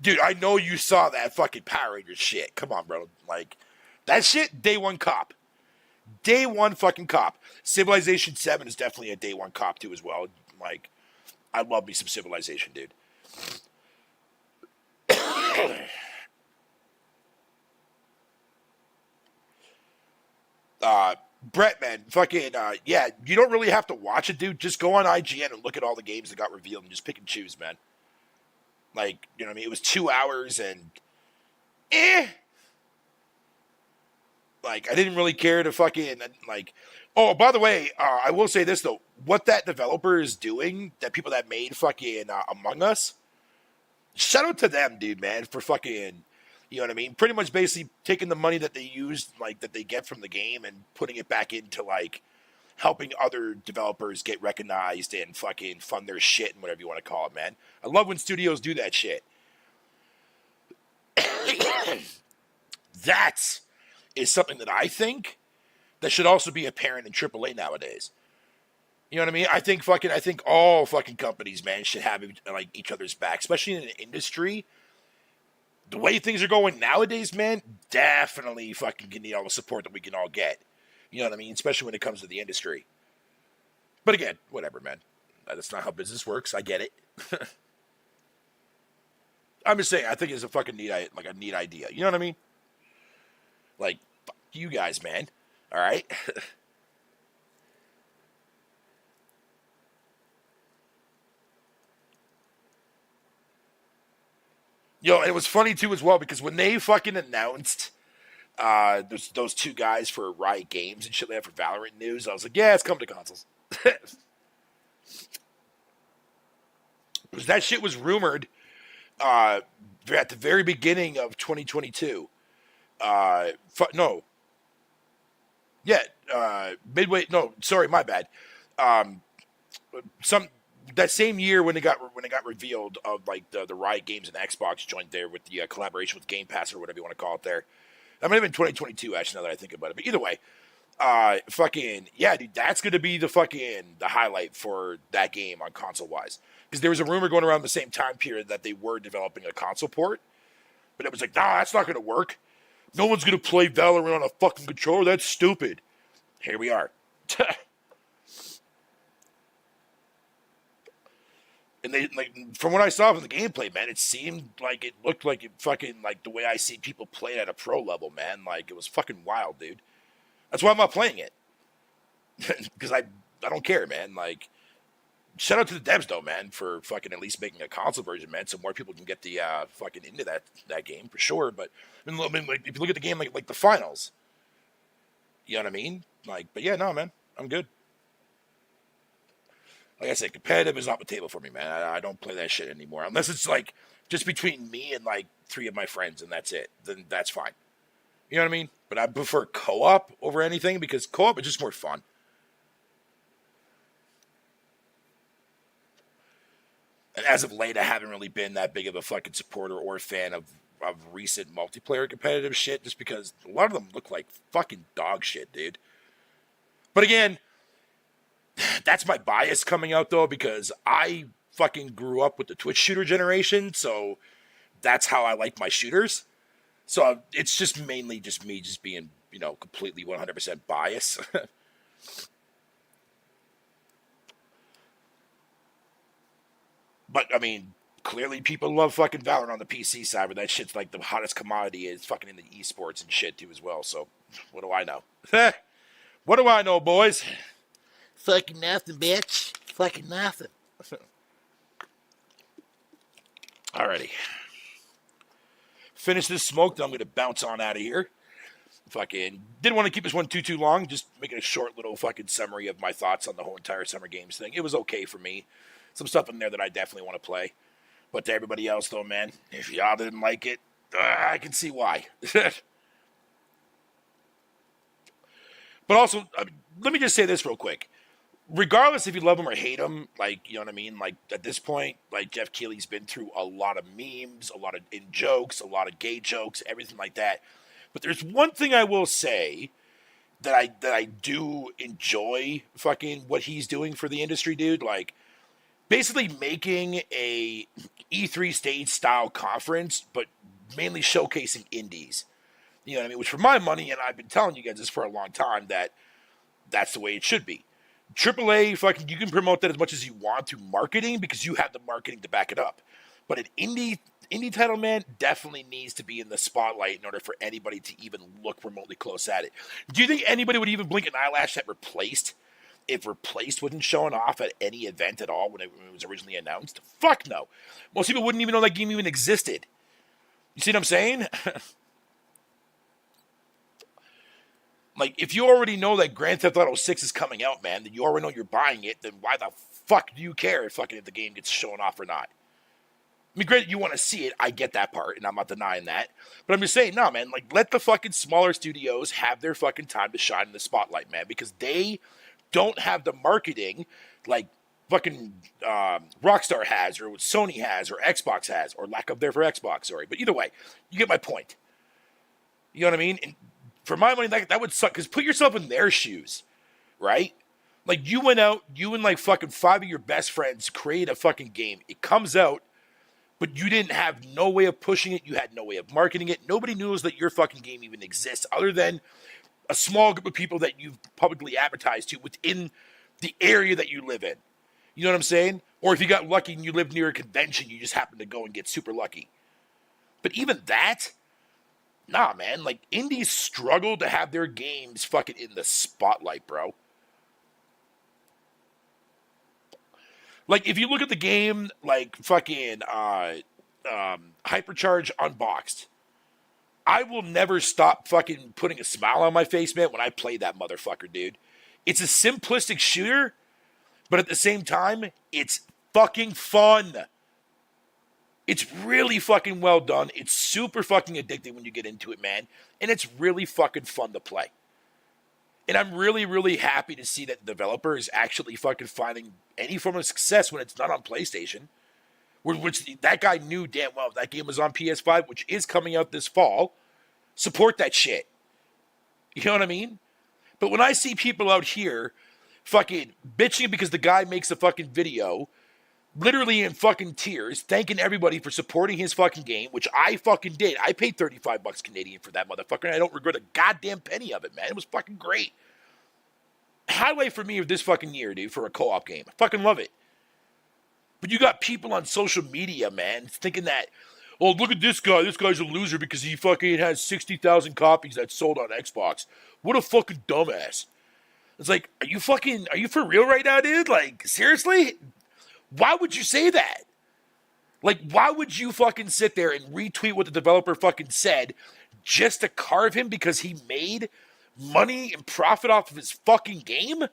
Dude, I know you saw that fucking Power Rangers shit. Come on, bro. Like that shit. Day one cop. Day one fucking cop. Civilization 7 is definitely a day one cop too as well. Like I love me some Civilization, dude. Brett, man, fucking, yeah, you don't really have to watch it, dude. Just go on IGN and look at all the games that got revealed and just pick and choose, man. Like, you know what I mean? It was 2 hours and, eh. Like, I didn't really care to fucking, like, oh, by the way, I will say this, though. What that developer is doing, that people that made fucking Among Us, shout out to them, dude, man, for fucking, you know what I mean? Pretty much basically taking the money that they used, like, that they get from the game and putting it back into, like, helping other developers get recognized and fucking fund their shit and whatever you want to call it, man. I love when studios do that shit. That is something that I think that should also be apparent in AAA nowadays. You know what I mean? I think all fucking companies, man, should have like each other's back, especially in an industry. The way things are going nowadays, man, definitely fucking can need all the support that we can all get. You know what I mean? Especially when it comes to the industry. But again, whatever, man. That's not how business works. I get it. I'm just saying, I think it's a fucking neat idea. You know what I mean? Like, fuck you guys, man. All right? Yo, it was funny too as well because when they fucking announced those two guys for Riot Games and shit like that for Valorant news, I was like, yeah, it's coming to consoles. Because that shit was rumored at the very beginning of 2022. No, yeah, midway. No, sorry, my bad. Um, some that same year when it got revealed of like the Riot Games and Xbox joined there with the collaboration with Game Pass or whatever you want to call it. There, that might have been 2022. Actually, now that I think about it, but either way, fucking yeah, dude, that's gonna be the highlight for that game on console wise. Because there was a rumor going around the same time period that they were developing a console port, but it was like, nah, that's not gonna work. No one's gonna play Valorant on a fucking controller. That's stupid. Here we are. And they like from what I saw from the gameplay, man, it seemed like it looked like it fucking like the way I see people play at a pro level, man. Like it was fucking wild, dude. That's why I'm not playing it. Because I don't care, man. Like shout out to the devs though, man, for fucking at least making a console version, man, so more people can get the fucking into that game for sure. But I mean, like, if you look at the game like the finals, you know what I mean? Like, but yeah, no, man, I'm good. Like I said, competitive is off the table for me, man. I don't play that shit anymore unless it's like just between me and like 3 of my friends, and that's it. Then that's fine. You know what I mean? But I prefer co-op over anything because co-op is just more fun. And as of late, I haven't really been that big of a fucking supporter or fan of recent multiplayer competitive shit just because a lot of them look like fucking dog shit, dude. But again, that's my bias coming out though because I fucking grew up with the Twitch shooter generation, so that's how I like my shooters. So it's just mainly just me just being, completely 100% biased. But, I mean, clearly people love fucking Valorant on the PC side, but that shit's like the hottest commodity is fucking in the esports and shit too as well. So, what do I know? What do I know, boys? Fucking nothing, bitch. Fucking nothing. Alrighty. Finish this smoke, then I'm going to bounce on out of here. Fucking didn't want to keep this one too long. Just making a short little fucking summary of my thoughts on the whole entire Summer Games thing. It was okay for me. Some stuff in there that I definitely want to play. But to everybody else, though, man, if y'all didn't like it, I can see why. But also, let me just say this real quick. Regardless if you love him or hate him, like, you know what I mean? Like, at this point, like, Jeff Keighley's been through a lot of memes, a lot of in jokes, a lot of gay jokes, everything like that. But there's one thing I will say that I do enjoy fucking what he's doing for the industry, dude. Like, basically making a E3 stage style conference, but mainly showcasing indies. You know what I mean? Which for my money, and I've been telling you guys this for a long time, that's the way it should be. AAA, fucking, you can promote that as much as you want through marketing because you have the marketing to back it up. But an indie title, man, definitely needs to be in the spotlight in order for anybody to even look remotely close at it. Do you think anybody would even blink an eyelash at Replaced if Replaced wasn't showing off at any event at all when it was originally announced? Fuck no. Most people wouldn't even know that game even existed. You see what I'm saying? Like, if you already know that Grand Theft Auto 6 is coming out, man, then you already know you're buying it, then why the fuck do you care if the game gets shown off or not? I mean, granted, you want to see it. I get that part, and I'm not denying that. But I'm just saying, no, man, like, let the fucking smaller studios have their fucking time to shine in the spotlight, man, because they don't have the marketing like fucking Rockstar has, or what Sony has, or Xbox has, or lack of there for Xbox, sorry. But either way, you get my point. You know what I mean? And for my money, that would suck, because put yourself in their shoes, right? Like, you went out, you and like fucking 5 of your best friends create a fucking game. It comes out, but you didn't have no way of pushing it. You had no way of marketing it. Nobody knows that your fucking game even exists other than a small group of people that you've publicly advertised to within the area that you live in. You know what I'm saying? Or if you got lucky and you live near a convention, you just happen to go and get super lucky. But even that, nah, man. Like, indies struggle to have their games fucking in the spotlight, bro. Like, if you look at the game, like, fucking Hypercharge Unboxed, I will never stop fucking putting a smile on my face, man, when I play that motherfucker, dude. It's a simplistic shooter, but at the same time, it's fucking fun. It's really fucking well done. It's super fucking addicting when you get into it, man. And it's really fucking fun to play. And I'm really, really happy to see that the developer is actually fucking finding any form of success when it's not on PlayStation. Which that guy knew damn well if that game was on PS5, which is coming out this fall. Support that shit. You know what I mean? But when I see people out here fucking bitching because the guy makes a fucking video, literally in fucking tears, thanking everybody for supporting his fucking game, which I fucking did. I paid 35 bucks Canadian for that motherfucker, and I don't regret a goddamn penny of it, man. It was fucking great. Highlight for me of this fucking year, dude, for a co-op game. I fucking love it. But you got people on social media, man, thinking that, oh, look at this guy. This guy's a loser because he fucking has 60,000 copies that sold on Xbox. What a fucking dumbass. It's like, are you for real right now, dude? Like, seriously? Why would you say that? Like, why would you fucking sit there and retweet what the developer fucking said just to carve him because he made money and profit off of his fucking game?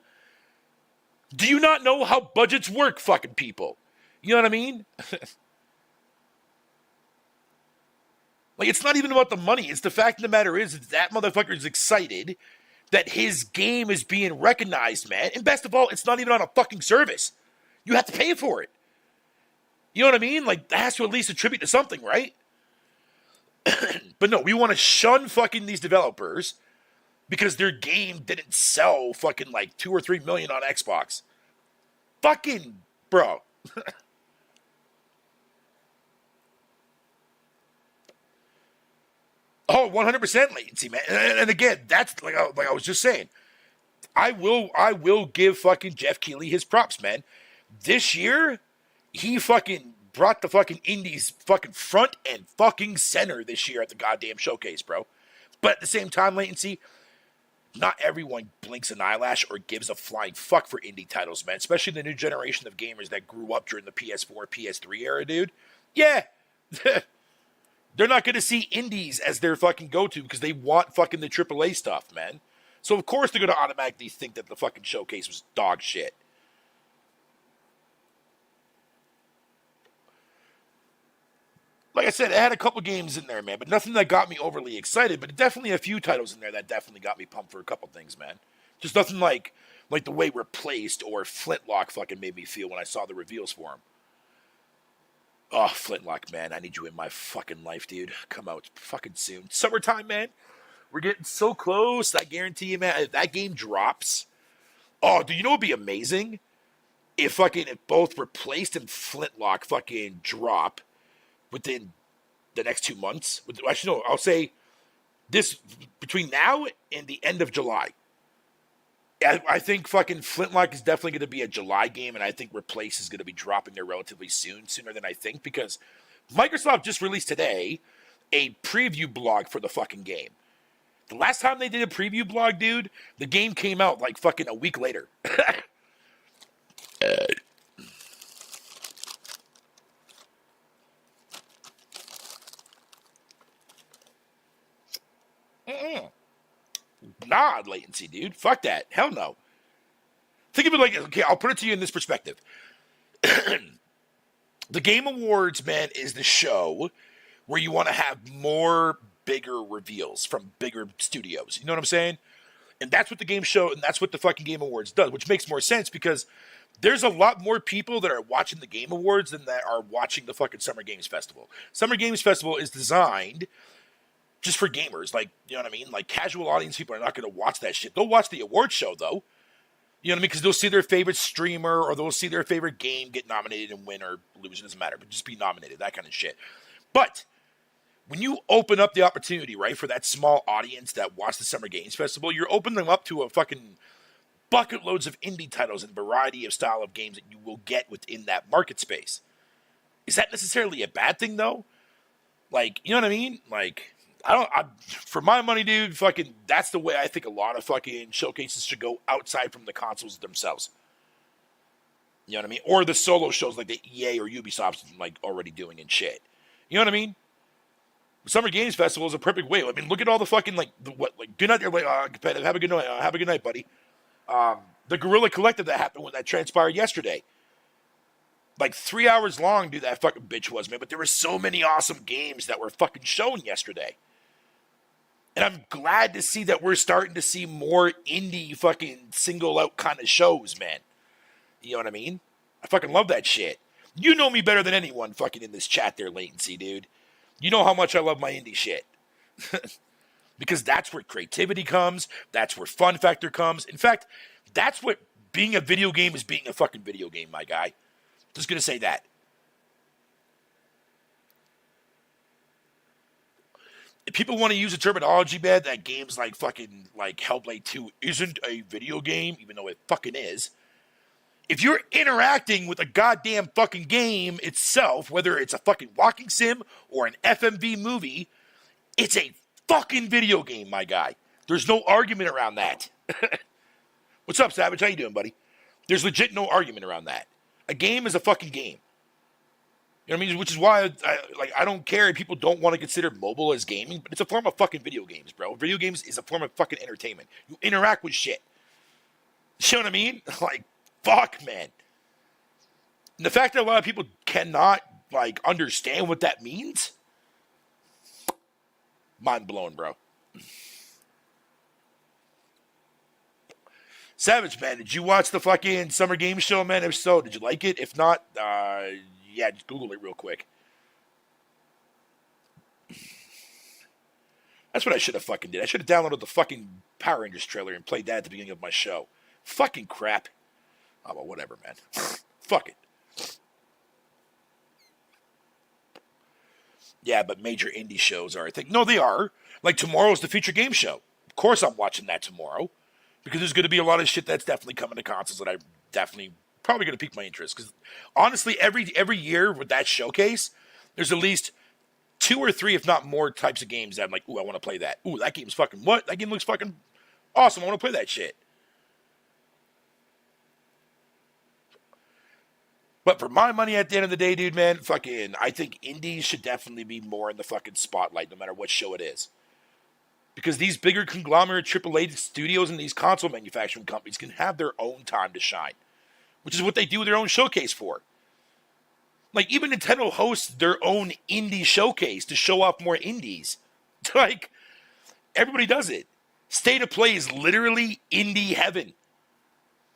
Do you not know how budgets work, fucking people? You know what I mean? Like, it's not even about the money. It's the fact of the matter is that motherfucker is excited that his game is being recognized, man. And best of all, it's not even on a fucking service. You have to pay for it. You know what I mean? Like, that has to at least attribute to something, right? But no, we want to shun fucking these developers because their game didn't sell fucking like 2 or 3 million on Xbox. Fucking, bro. Oh, 100% latency, man. And again, that's like I was just saying. I will give fucking Jeff Keighley his props, man. This year, he fucking brought the fucking indies fucking front and fucking center this year at the goddamn showcase, bro. But at the same time, latency, not everyone blinks an eyelash or gives a flying fuck for indie titles, man. Especially the new generation of gamers that grew up during the PS4, PS3 era, dude. Yeah. They're not going to see indies as their fucking go-to because they want fucking the AAA stuff, man. So, of course, they're going to automatically think that the fucking showcase was dog shit. Like I said, it had a couple games in there, man, but nothing that got me overly excited. But definitely a few titles in there that definitely got me pumped for a couple things, man. Just nothing like the way Replaced or Flintlock fucking made me feel when I saw the reveals for them. Oh, Flintlock, man, I need you in my fucking life, dude. Come out fucking soon. Summertime, man. We're getting so close. I guarantee you, man, if that game drops. Oh, do you know what would be amazing? If both Replaced and Flintlock fucking drop within the next 2 months. Actually, no, I'll say this between now and the end of July. I think fucking Flintlock is definitely going to be a July game, and I think Replace is going to be dropping there relatively soon, sooner than I think, because Microsoft just released today a preview blog for the fucking game. The last time they did a preview blog, dude, the game came out like fucking a week later. Nah, latency, dude. Fuck that. Hell no. Think of it like, okay, I'll put it to you in this perspective. The Game Awards, man, is the show where you want to have more bigger reveals from bigger studios. You know what I'm saying? And that's what the game show, and that's what the fucking Game Awards does, which makes more sense because there's a lot more people that are watching the Game Awards than that are watching the fucking Summer Games Festival. Summer Games Festival is designed just for gamers, like, you know what I mean? Like, casual audience people are not going to watch that shit. They'll watch the award show, though. You know what I mean? Because they'll see their favorite streamer or they'll see their favorite game get nominated and win or lose. It doesn't matter, but just be nominated, that kind of shit. But when you open up the opportunity, right, for that small audience that watch the Summer Games Festival, you're opening them up to a fucking bucket loads of indie titles and variety of style of games that you will get within that market space. Is that necessarily a bad thing, though? Like, you know what I mean? Like, for my money, dude, fucking, that's the way I think a lot of fucking showcases should go outside from the consoles themselves. You know what I mean? Or the solo shows like the EA or Ubisoft's like already doing and shit. You know what I mean? Summer Games Festival is a perfect way. I mean, look at all the fucking good night, everybody. Competitive. Have a good night. Have a good night, buddy. The Guerrilla Collective that happened when that transpired yesterday. Like 3 hours long, dude, that fucking bitch was, man. But there were so many awesome games that were fucking shown yesterday. And I'm glad to see that we're starting to see more indie fucking single out kind of shows, man. You know what I mean? I fucking love that shit. You know me better than anyone fucking in this chat there, Latency, dude. You know how much I love my indie shit. Because that's where creativity comes. That's where fun factor comes. In fact, that's what being a video game is being a fucking video game, my guy. Just gonna say that. If people want to use the terminology, man, that games like fucking like Hellblade 2 isn't a video game, even though it fucking is. If you're interacting with a goddamn fucking game itself, whether it's a fucking walking sim or an FMV movie, it's a fucking video game, my guy. There's no argument around that. What's up, Savage? How you doing, buddy? There's legit no argument around that. A game is a fucking game. You know what I mean? Which is why I don't care if people don't want to consider mobile as gaming, but it's a form of fucking video games, bro. Video games is a form of fucking entertainment. You interact with shit. You know what I mean? Like, fuck, man. And the fact that a lot of people cannot, like, understand what that means, mind blown, bro. Savage, man, did you watch the fucking Summer Game Show, man? If so, did you like it? If not, yeah, just Google it real quick. That's what I should have fucking did. I should have downloaded the fucking Power Rangers trailer and played that at the beginning of my show. Fucking crap. Oh, well, whatever, man. Fuck it. Yeah, but major indie shows are, I think. No, they are. Like, tomorrow's the Future Game Show. Of course I'm watching that tomorrow. Because there's going to be a lot of shit that's definitely coming to consoles that I definitely probably going to pique my interest. Because honestly, every year with that showcase, there's at least 2 or 3, if not more, types of games that I'm like, ooh, I want to play that. Ooh, that game's fucking what? That game looks fucking awesome. I want to play that shit. But for my money at the end of the day, dude, man, fucking, I think indies should definitely be more in the fucking spotlight, no matter what show it is. Because these bigger conglomerate AAA studios and these console manufacturing companies can have their own time to shine. Which is what they do their own showcase for. Like, even Nintendo hosts their own indie showcase to show off more indies. Like, everybody does it. State of Play is literally indie heaven.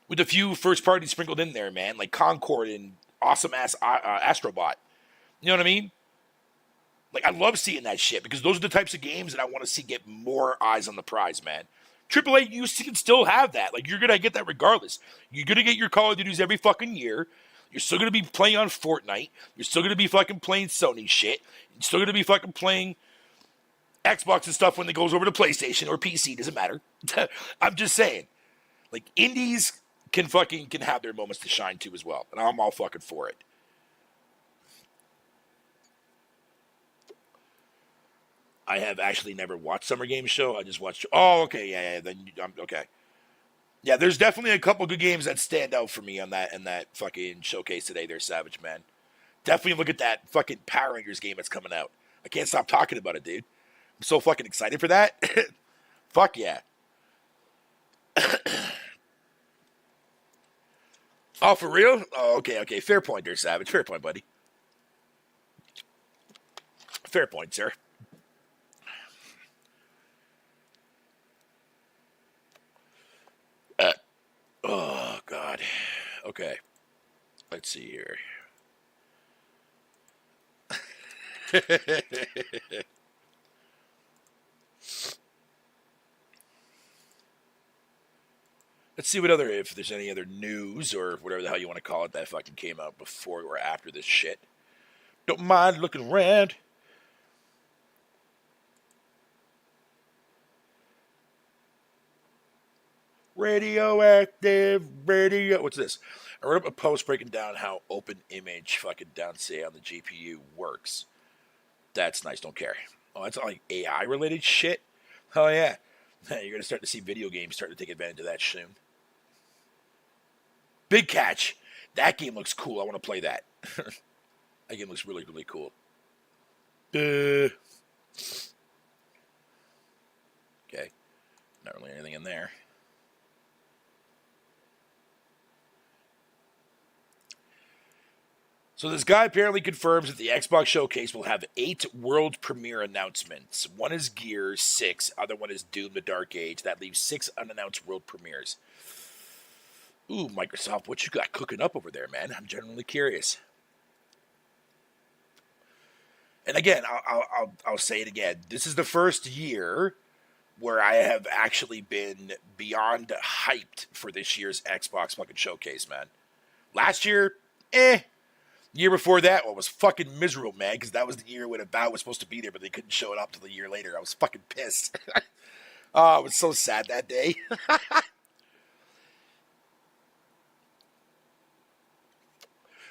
With a few first parties sprinkled in there, man. Like Concord and awesome-ass Astrobot. You know what I mean? Like, I love seeing that shit because those are the types of games that I want to see get more eyes on the prize, man. AAA, you can still have that. Like, you're going to get that regardless. You're going to get your Call of Duties every fucking year. You're still going to be playing on Fortnite. You're still going to be fucking playing Sony shit. You're still going to be fucking playing Xbox and stuff when it goes over to PlayStation or PC. Doesn't matter. I'm just saying. Like, indies can have their moments to shine too as well. And I'm all fucking for it. I have actually never watched Summer Game Show. I just watched. Oh, okay, yeah. Then okay. Yeah, there's definitely a couple good games that stand out for me on that fucking showcase today. There, Savage, man. Definitely look at that fucking Power Rangers game that's coming out. I can't stop talking about it, dude. I'm so fucking excited for that. Fuck yeah. Oh, for real? Oh, okay. Fair point there, Savage. Fair point, buddy. Fair point, sir. Oh, God. Okay. Let's see here. Let's see if there's any other news or whatever the hell you want to call it that fucking came out before or after this shit. Don't mind looking around. Radioactive radio. What's this? I wrote up a post breaking down how open image fucking downsay on the GPU works. That's nice. Don't care. Oh, that's all like AI related shit. Oh yeah. You're gonna start to see video games start to take advantage of that soon. Big Catch. That game looks cool. I want to play that. That game looks really, really cool. Okay. Not really anything in there. So this guy apparently confirms that the Xbox Showcase will have 8 world premiere announcements. One is Gears 6, other one is Doom: The Dark Age. That leaves 6 unannounced world premieres. Ooh, Microsoft, what you got cooking up over there, man? I'm genuinely curious. And again, I'll say it again. This is the first year where I have actually been beyond hyped for this year's Xbox fucking Showcase, man. Last year, Year before that, well, was fucking miserable, man, because that was the year when Avowed was supposed to be there, but they couldn't show it up till a year later. I was fucking pissed. Oh, it was so sad that day.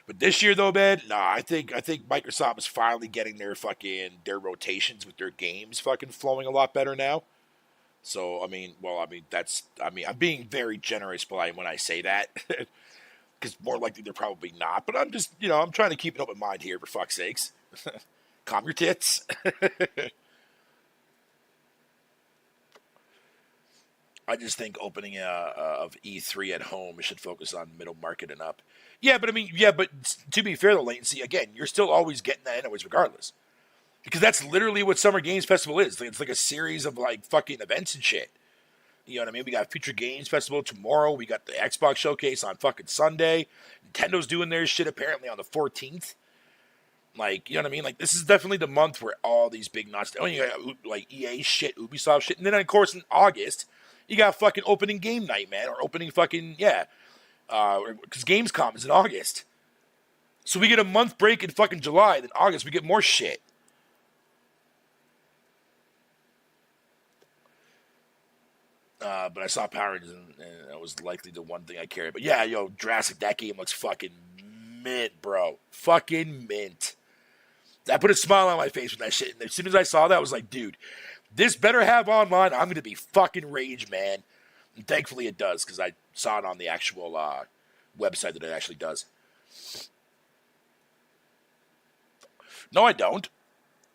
But this year, though, man, nah, I think Microsoft is finally getting their rotations with their games fucking flowing a lot better now. So, I'm being very generous when I say that. Because more likely they're probably not. But I'm just, I'm trying to keep an open mind here, for fuck's sakes. Calm your tits. I just think opening of E3 at home should focus on middle market and up. Yeah, but to be fair, though, Latency, again, you're still always getting that anyways, regardless. Because that's literally what Summer Games Festival is. It's like a series of, fucking events and shit. You know what I mean? We got Future Games Festival tomorrow. We got the Xbox Showcase on fucking Sunday. Nintendo's doing their shit apparently on the 14th. You know what I mean? This is definitely the month where all these big nuts. Oh, you got, EA shit, Ubisoft shit. And then, of course, in August, you got fucking opening game night, man. Or opening fucking, because Gamescom is in August. So we get a month break in fucking July. Then August, we get more shit. But I saw Power Rangers, and that was likely the one thing I carried. But yeah, Jurassic, that game looks fucking mint, bro. Fucking mint. That put a smile on my face with that shit. And as soon as I saw that, I was like, dude, this better have online. I'm going to be fucking rage, man. And thankfully it does, because I saw it on the actual website that it actually does. No, I don't.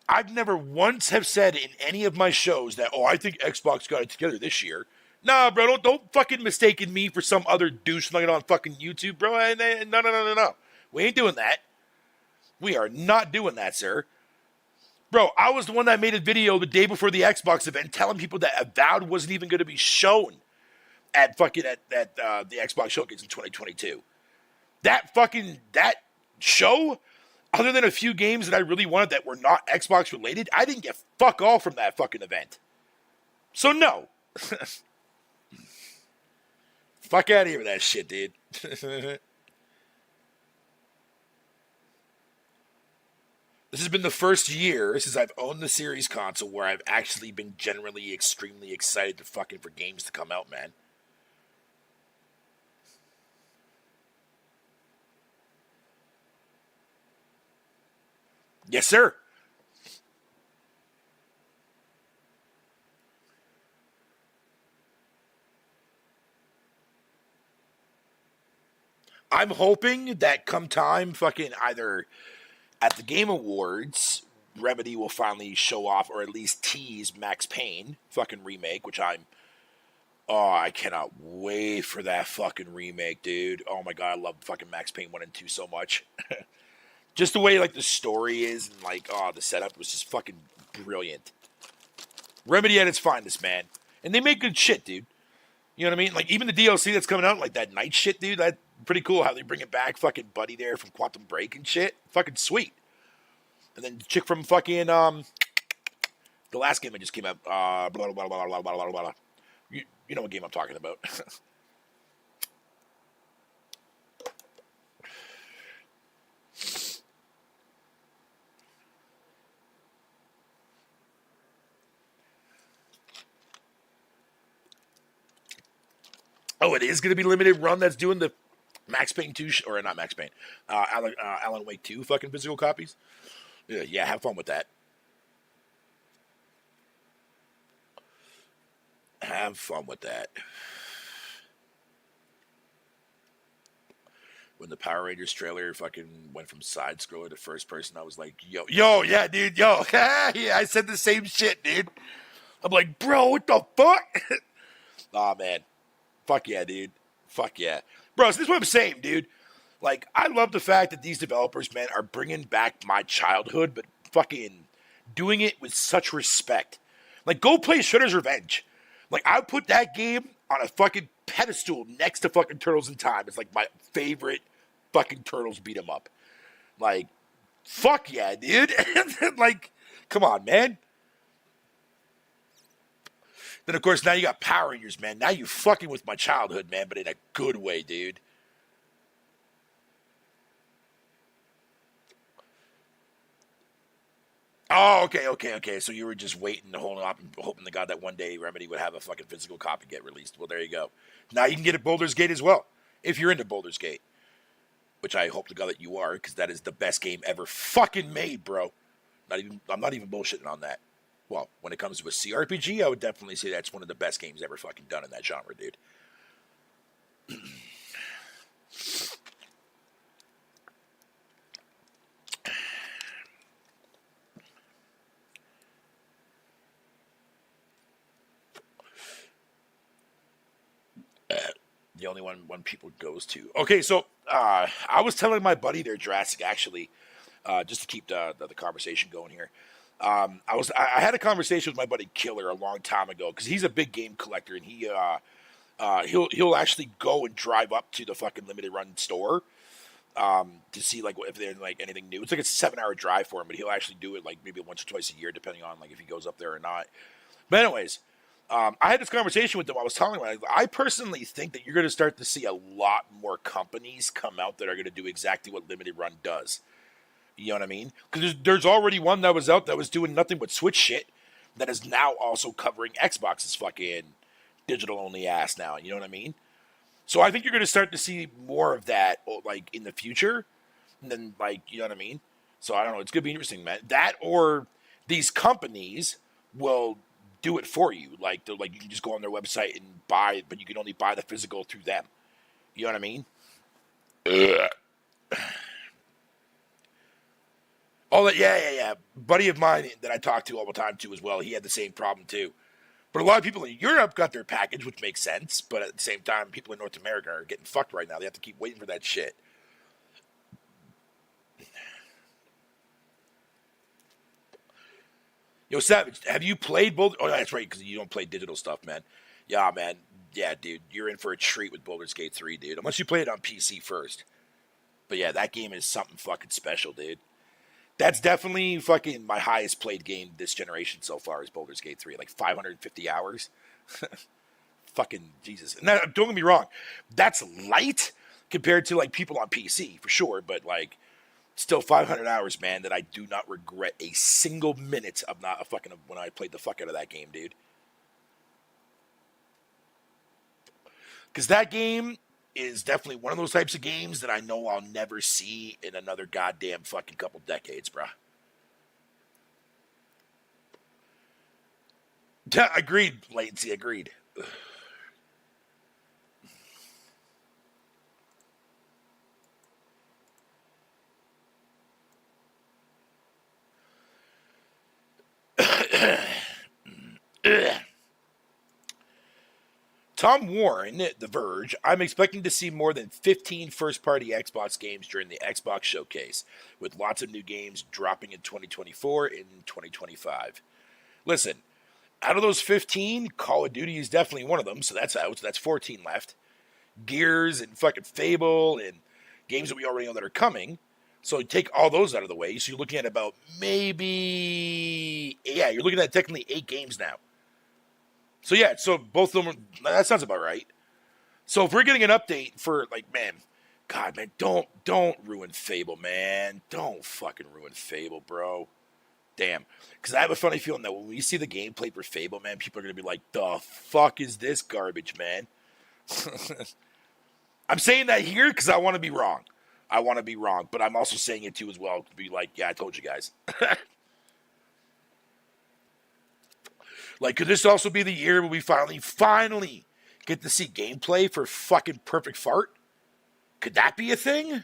I've never once have said in any of my shows that, I think Xbox got it together this year. Nah, bro, don't fucking mistaken me for some other douche nugget on fucking YouTube, bro. No. We ain't doing that. We are not doing that, sir. Bro, I was the one that made a video the day before the Xbox event telling people that Avowed wasn't even going to be shown at the Xbox Showcase in 2022. That show, other than a few games that I really wanted that were not Xbox related, I didn't get fuck all from that fucking event. So no. Fuck out of here with that shit, dude. This has been the first year since I've owned the Series console where I've actually been generally extremely excited for games to come out, man. Yes, sir. I'm hoping that come time, fucking either at the Game Awards, Remedy will finally show off or at least tease Max Payne fucking remake, which I cannot wait for that fucking remake, dude. Oh my god, I love fucking Max Payne 1 and 2 so much. Just the way, the story is and, the setup was just fucking brilliant. Remedy at its finest, man. And they make good shit, dude. You know what I mean? Even the DLC that's coming out, that night shit, dude, that's pretty cool how they bring it back, fucking Buddy there from Quantum Break and shit. Fucking sweet. And then the chick from fucking, the last game that just came out, blah, blah, blah, blah, blah, blah, blah, blah. You know what game I'm talking about. Oh, it is going to be limited run that's doing the Max Payne 2, or not Max Payne, Alan Wake 2 fucking physical copies. Yeah, have fun with that. Have fun with that. When the Power Rangers trailer fucking went from side scroller to first person, I was like, yo, yeah, dude, yo. Yeah, I said the same shit, dude. I'm like, bro, what the fuck? Aw, man. Fuck yeah, dude. Fuck yeah. Bro, so this is what I'm saying, dude. Like, I love the fact that these developers, man, are bringing back my childhood, but fucking doing it with such respect. Like, go play Shredder's Revenge. Like, I put that game on a fucking pedestal next to fucking Turtles in Time. It's like my favorite fucking Turtles beat 'em up. Like, fuck yeah, dude. Like, come on, man. Then, of course, now you got Power Rangers, man. Now you fucking with my childhood, man, but in a good way, dude. Oh, okay. So you were just waiting, holding up, and hoping to God that one day Remedy would have a fucking physical copy get released. Well, there you go. Now you can get it Baldur's Gate as well, if you're into Baldur's Gate, which I hope to God that you are, because that is the best game ever fucking made, bro. I'm not even bullshitting on that. Well, when it comes to a CRPG, I would definitely say that's one of the best games ever fucking done in that genre, dude. The only one people goes to. Okay, so I was telling my buddy there, Jurassic, actually, just to keep the conversation going here. I had a conversation with my buddy Killer a long time ago because he's a big game collector and he'll actually go and drive up to the fucking limited run store to see like if there's like anything new. It's like a 7-hour drive for him, but he'll actually do it like maybe once or twice a year, depending on like if he goes up there or not. But anyways, I had this conversation with them. I was telling them I personally think that you're going to start to see a lot more companies come out that are going to do exactly what limited run does. You know what I mean? Because there's already one that was out that was doing nothing but Switch shit that is now also covering Xbox's fucking digital only ass now. You know what I mean? So I think you're going to start to see more of that like in the future. And then like, you know what I mean? So I don't know. It's going to be interesting, man. That or these companies will do it for you. Like they're like you can just go on their website and buy, but you can only buy the physical through them. You know what I mean? Ugh. Oh, yeah. Buddy of mine that I talk to all the time too as well. He had the same problem too. But a lot of people in Europe got their package, which makes sense. But at the same time, people in North America are getting fucked right now. They have to keep waiting for that shit. Yo, Savage, have you played both? Oh, that's right, because you don't play digital stuff, man. Yeah, man. Yeah, dude, you're in for a treat with Baldur's Gate 3, dude. Unless you play it on PC first. But yeah, that game is something fucking special, dude. That's definitely fucking my highest played game this generation so far is Baldur's Gate 3. Like 550 hours. Fucking Jesus. And that, don't get me wrong. That's light compared to like people on PC, for sure. But like, still 500 hours, man, that I do not regret a single minute of not a fucking when I played the fuck out of that game, dude. Because that game is definitely one of those types of games that I know I'll never see in another goddamn fucking couple decades, bruh. Agreed, latency, agreed. Tom Warren, The Verge, I'm expecting to see more than 15 first party Xbox games during the Xbox Showcase, with lots of new games dropping in 2024 and 2025. Listen, out of those 15, Call of Duty is definitely one of them, so that's out. So that's 14 left. Gears and fucking Fable and games that we already know that are coming. So take all those out of the way. So you're looking at about maybe, yeah, you're looking at technically 8 games now. So yeah, so both of them, that sounds about right. So if we're getting an update for like, man, God, man, don't ruin Fable, man. Don't fucking ruin Fable, bro. Damn. Because I have a funny feeling that when we see the gameplay for Fable, man, people are going to be like, the fuck is this garbage, man? I'm saying that here because I want to be wrong. I want to be wrong, but I'm also saying it too as well to be like, yeah, I told you guys. Like, could this also be the year where we finally get to see gameplay for fucking Perfect Fart? Could that be a thing?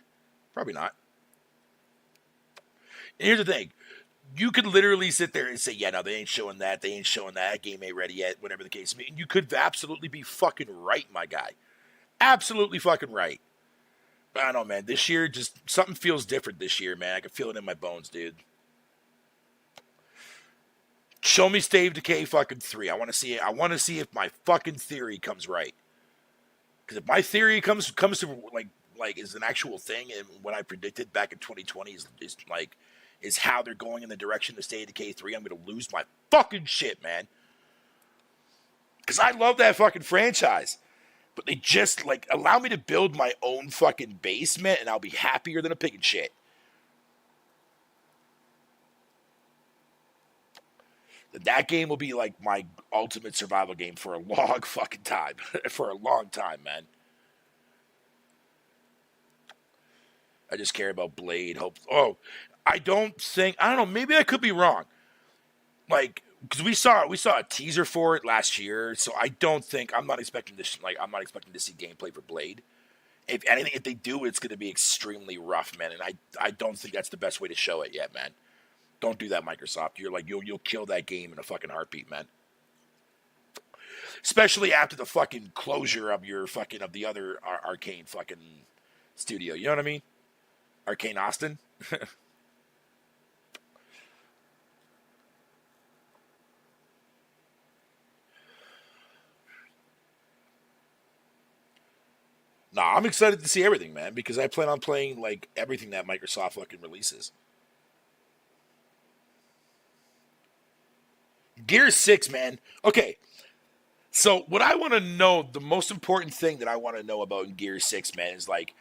Probably not. And here's the thing. You could literally sit there and say, yeah, no, they ain't showing that. They ain't showing that. Game ain't ready yet, whatever the case may be. And you could absolutely be fucking right, my guy. Absolutely fucking right. I don't know, man. This year, just something feels different this year, man. I can feel it in my bones, dude. Show me State of Decay fucking 3. I want to see it. I want to see if my fucking theory comes right. Because if my theory comes to like is an actual thing, and what I predicted back in 2020 is how they're going in the direction of State of Decay 3, I'm gonna lose my fucking shit, man. Because I love that fucking franchise. But they just, like, allow me to build my own fucking basement, and I'll be happier than a pig in shit. That game will be, like, my ultimate survival game for a long fucking time. For a long time, man. I just care about Blade. I don't know, maybe I could be wrong. Like, because we saw a teaser for it last year, so I'm not expecting to see gameplay for Blade. If anything, if they do, it's going to be extremely rough, man, and I don't think that's the best way to show it yet, man. Don't do that, Microsoft. You'll kill that game in a fucking heartbeat, man. Especially after the fucking closure of the other Arcane fucking studio. You know what I mean? Arcane Austin. Nah, I'm excited to see everything, man, because I plan on playing, like, everything that Microsoft fucking releases. Gears 6, man. Okay, so what I want to know, the most important thing that I want to know about Gears 6, man, is, like,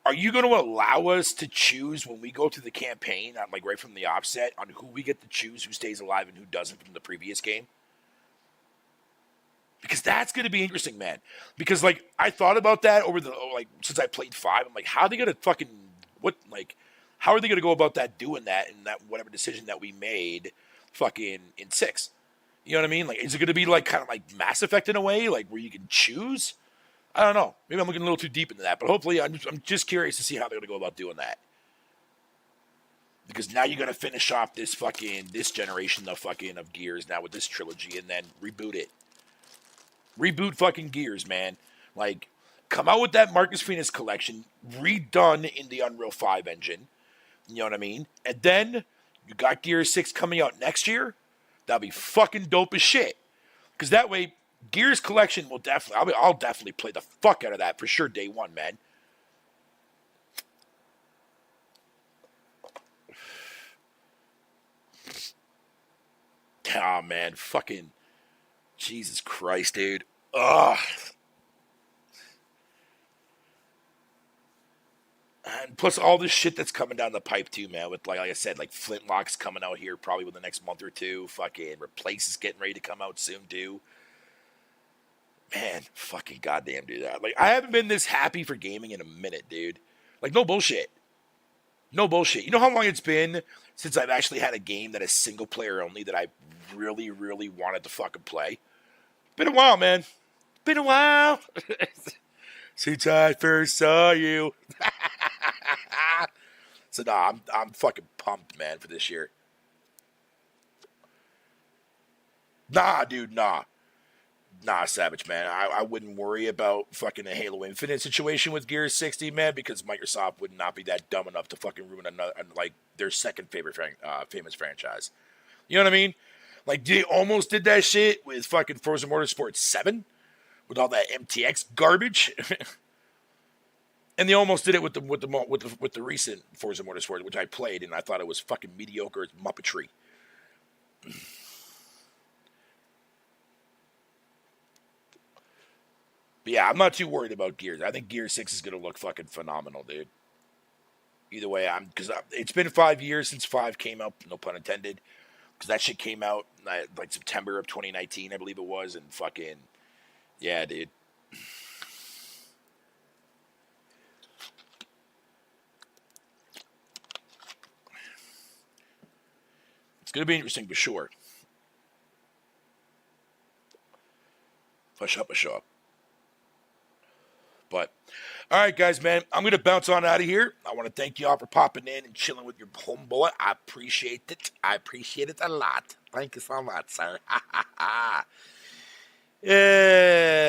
are you going to allow us to choose when we go through the campaign, like, right from the offset, on who we get to choose, who stays alive and who doesn't from the previous game? Because that's going to be interesting, man. Because, like, I thought about that since I played 5. I'm like, how are they going to how are they going to go about doing that, and that whatever decision that we made fucking in 6? You know what I mean? Like, is it going to be, like, kind of like Mass Effect in a way, like, where you can choose? I don't know. Maybe I'm looking a little too deep into that, but hopefully I'm just curious to see how they're going to go about doing that. Because now you're going to finish off this generation of Gears now with this trilogy, and then reboot it. Reboot fucking Gears, man. Like, come out with that Marcus Phoenix collection, redone in the Unreal 5 engine. You know what I mean? And then you got Gears 6 coming out next year. That'll be fucking dope as shit. Because that way, Gears collection will I'll definitely play the fuck out of that for sure day one, man. Oh, man. Fucking Jesus Christ, dude. Ugh. And plus all this shit that's coming down the pipe too, man. With like I said, like Flintlock's coming out here probably within the next month or two. Fucking Replace is getting ready to come out soon too. Man, fucking goddamn, dude. Like, I haven't been this happy for gaming in a minute, dude. Like, no bullshit. No bullshit. You know how long it's been since I've actually had a game that is single player only that I really, really wanted to fucking play? Been a while, man. Been a while. Since I first saw you. So nah, I'm fucking pumped, man, for this year. Nah, dude, nah. Nah, Savage, man. I wouldn't worry about fucking a Halo Infinite situation with Gears 60, man, because Microsoft would not be that dumb enough to fucking ruin their second favorite famous franchise. You know what I mean? Like, they almost did that shit with fucking Forza Motorsport 7 with all that MTX garbage. And they almost did it with the recent Forza Motorsport, which I played, and I thought it was fucking mediocre as Muppetry. But yeah, I'm not too worried about Gears. I think Gears 6 is going to look fucking phenomenal, dude. Either way, because it's been 5 years since 5 came out, no pun intended. Because that shit came out like September of 2019, I believe it was, and fucking, yeah, dude. It's going to be interesting for sure. For sure. But, all right, guys, man, I'm going to bounce on out of here. I want to thank you all for popping in and chilling with your homeboy. I appreciate it. I appreciate it a lot. Thank you so much, sir. Yeah.